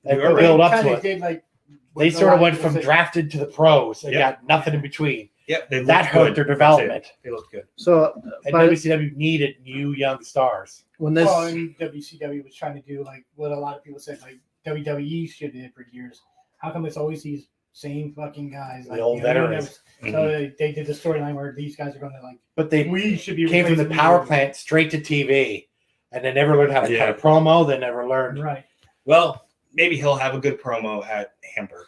Speaker 5: They
Speaker 3: You're right.
Speaker 5: build up
Speaker 4: Kinda
Speaker 5: to it.
Speaker 4: did, like,
Speaker 5: They
Speaker 4: what a
Speaker 5: sort
Speaker 4: lot
Speaker 5: of went
Speaker 4: people
Speaker 5: from
Speaker 4: say.
Speaker 5: drafted to the pros and
Speaker 3: Yep.
Speaker 5: got nothing in between.
Speaker 3: Yep. They
Speaker 5: That
Speaker 3: looked
Speaker 5: hurt
Speaker 3: good.
Speaker 5: their
Speaker 3: That's it.
Speaker 5: development.
Speaker 3: They looked good.
Speaker 2: So
Speaker 5: And
Speaker 2: by,
Speaker 5: WCW needed new young stars.
Speaker 2: when this,
Speaker 4: Well, and WCW was trying to do like what a lot of people said, like WWE should have did for years. How come it's always these same fucking guys?
Speaker 5: The
Speaker 4: Like,
Speaker 5: old veterans.
Speaker 4: So they did the storyline where these guys are going to like.
Speaker 5: But they
Speaker 4: We should be
Speaker 5: came from the
Speaker 4: replacing
Speaker 5: power
Speaker 4: these.
Speaker 5: plant straight to TV, and they never learned how to
Speaker 3: Yeah.
Speaker 5: cut a promo. They never learned.
Speaker 4: Right.
Speaker 3: Well, maybe he'll have a good promo at Hamburg.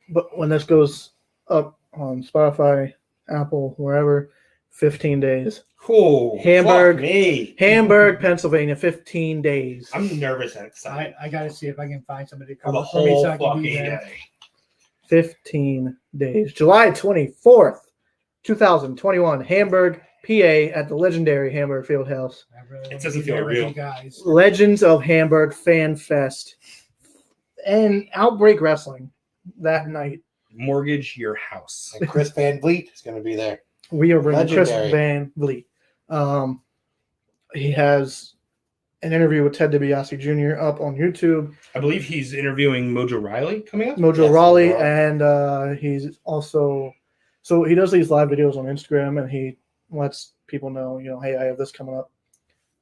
Speaker 2: but when this goes up on Spotify, Apple, wherever, 15 days.
Speaker 3: Cool.
Speaker 2: Hamburg.
Speaker 3: Fuck me.
Speaker 2: Hamburg, Pennsylvania, 15 days.
Speaker 3: I'm nervous and excited
Speaker 4: I got to see if I can find somebody to
Speaker 3: for the
Speaker 4: cover for me
Speaker 3: whole
Speaker 4: so I can
Speaker 3: fucking
Speaker 4: be there.
Speaker 3: day.
Speaker 2: 15 days. July 24th, 2021, Hamburg, PA, at the legendary Hamburg Fieldhouse.
Speaker 4: I really
Speaker 3: It
Speaker 4: want
Speaker 3: doesn't
Speaker 4: to be there
Speaker 3: feel
Speaker 4: with
Speaker 3: real.
Speaker 4: you guys.
Speaker 2: Legends of Hamburg Fan Fest and Outbreak Wrestling that night.
Speaker 3: Mortgage your house.
Speaker 5: And Chris Van Vliet is going to be there.
Speaker 2: We are bringing Chris
Speaker 5: Legendary.
Speaker 2: Van Vliet. He has an interview with Ted DiBiase Jr. up on YouTube.
Speaker 3: I believe he's interviewing Mojo Riley coming up.
Speaker 2: Mojo
Speaker 5: Yes,
Speaker 2: Raleigh,
Speaker 5: Mojo.
Speaker 2: and he's also he does these live videos on Instagram, and he lets people know, hey, I have this coming up.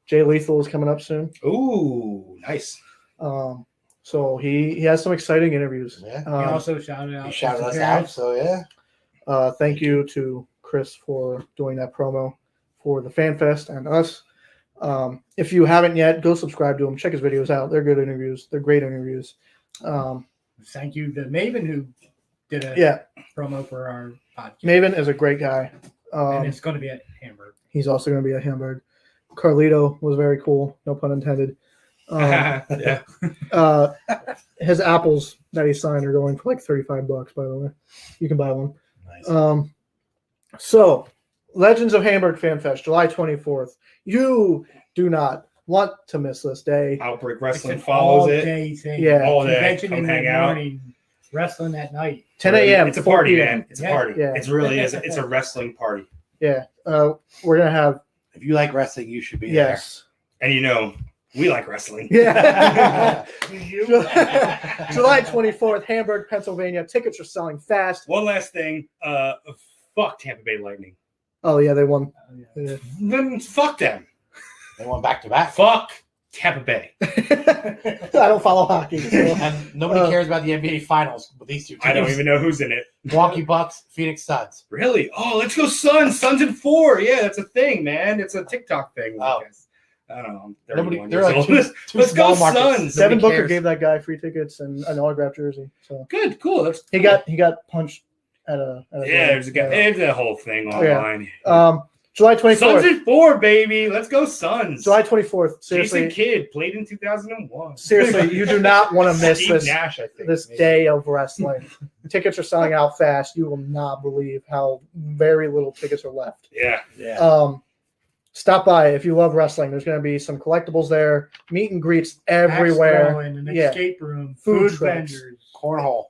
Speaker 2: Jay Lethal is coming up soon.
Speaker 3: Ooh, nice.
Speaker 2: So he has some exciting interviews.
Speaker 5: Yeah.
Speaker 4: He
Speaker 2: Um,
Speaker 4: also shouted out.
Speaker 5: You shouted
Speaker 4: his
Speaker 5: us out,
Speaker 4: appearance.
Speaker 5: so yeah.
Speaker 2: Thank you to Chris for doing that promo for the Fan Fest and us. If you haven't yet, go subscribe to him. Check his videos out. They're good interviews. They're great interviews.
Speaker 4: Thank you to Maven who did a
Speaker 2: Yeah,
Speaker 4: promo for our podcast.
Speaker 2: Maven is a great guy.
Speaker 4: And it's going to be at Hamburg.
Speaker 2: He's also going to be at Hamburg. Carlito was very cool. No pun intended.
Speaker 3: Yeah.
Speaker 2: His apples that he signed are going for like $35, by the way. You can buy one.
Speaker 5: Nice.
Speaker 2: So, Legends of Hamburg Fan Fest, July 24th. You do not want to miss this day.
Speaker 3: Outbreak
Speaker 4: It's
Speaker 3: Wrestling
Speaker 4: an
Speaker 3: follows it.
Speaker 4: all-day thing.
Speaker 2: Yeah.
Speaker 3: All day.
Speaker 4: Convention
Speaker 3: Come
Speaker 4: in
Speaker 3: hang
Speaker 4: the
Speaker 3: out.
Speaker 4: morning, wrestling at night.
Speaker 2: 10 a.m.
Speaker 3: It's a
Speaker 2: 4
Speaker 3: party,
Speaker 2: p.m.
Speaker 3: man. It's a
Speaker 4: Yeah.
Speaker 3: party.
Speaker 2: Yeah.
Speaker 3: It really is. It's a wrestling party.
Speaker 2: Yeah. We're going to have,
Speaker 5: If you like wrestling, you should be
Speaker 2: yes.
Speaker 3: And we like wrestling.
Speaker 2: Yeah.
Speaker 4: You?
Speaker 2: July 24th, Hamburg, Pennsylvania. Tickets are selling fast.
Speaker 3: One last thing. Fuck Tampa Bay Lightning.
Speaker 2: Oh, yeah, they won.
Speaker 4: Oh,
Speaker 2: Yeah.
Speaker 3: Then fuck them.
Speaker 5: They went back to back.
Speaker 3: Fuck Tampa Bay.
Speaker 2: I don't follow hockey. So.
Speaker 5: And nobody
Speaker 2: Uh,
Speaker 5: cares about the NBA Finals with these two teams.
Speaker 3: I don't even know who's in it.
Speaker 5: Milwaukee Bucks, Phoenix Suns.
Speaker 3: Really? Oh, let's go Suns. Suns in 4. Yeah, that's a thing, man. It's a TikTok thing.
Speaker 5: Oh.
Speaker 3: I don't know. I'm
Speaker 5: Nobody,
Speaker 3: 31
Speaker 5: they're
Speaker 3: years
Speaker 5: like
Speaker 3: old.
Speaker 5: two
Speaker 3: Let's go
Speaker 5: small markets.
Speaker 3: Suns.
Speaker 2: Devin
Speaker 5: Nobody
Speaker 2: Booker
Speaker 5: cares.
Speaker 2: gave that guy free tickets and an autographed jersey. So
Speaker 3: Good, cool. That's
Speaker 2: he
Speaker 3: cool.
Speaker 2: got punched at a
Speaker 3: Yeah, there's a guy. There's a whole thing
Speaker 2: Oh, yeah.
Speaker 3: online.
Speaker 2: July
Speaker 3: Suns
Speaker 2: 24th.
Speaker 3: in 4, baby. Let's go Suns.
Speaker 2: July 24th.
Speaker 3: Jason
Speaker 2: Seriously,
Speaker 3: Kidd played in 2001.
Speaker 2: seriously, you do not want to miss
Speaker 3: Steve
Speaker 2: this
Speaker 3: Nash, I think.
Speaker 2: this day of wrestling. Tickets are selling out fast. You will not believe how very little tickets are left.
Speaker 3: Yeah.
Speaker 5: Yeah.
Speaker 2: Stop by if you love wrestling. There's going to be some collectibles there, meet and greets
Speaker 4: Axe
Speaker 2: everywhere,
Speaker 4: throwing, an
Speaker 2: Yeah.
Speaker 4: escape room,
Speaker 2: Food
Speaker 4: food
Speaker 2: trucks.
Speaker 4: vendors.
Speaker 5: Cornhole.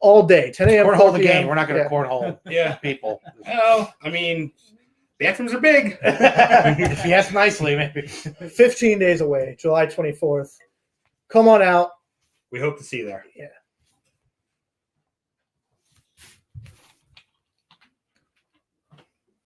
Speaker 2: all day. 10 a.m.
Speaker 5: Cornhole
Speaker 2: 4
Speaker 5: the
Speaker 2: p.m.
Speaker 5: game. We're not going to
Speaker 2: Yeah.
Speaker 5: cornhole
Speaker 3: Yeah.
Speaker 5: people.
Speaker 3: Well, I mean, bathrooms are big.
Speaker 5: If you ask nicely, maybe.
Speaker 2: 15 days away, July 24th. Come on out.
Speaker 3: We hope to see you there.
Speaker 2: Yeah.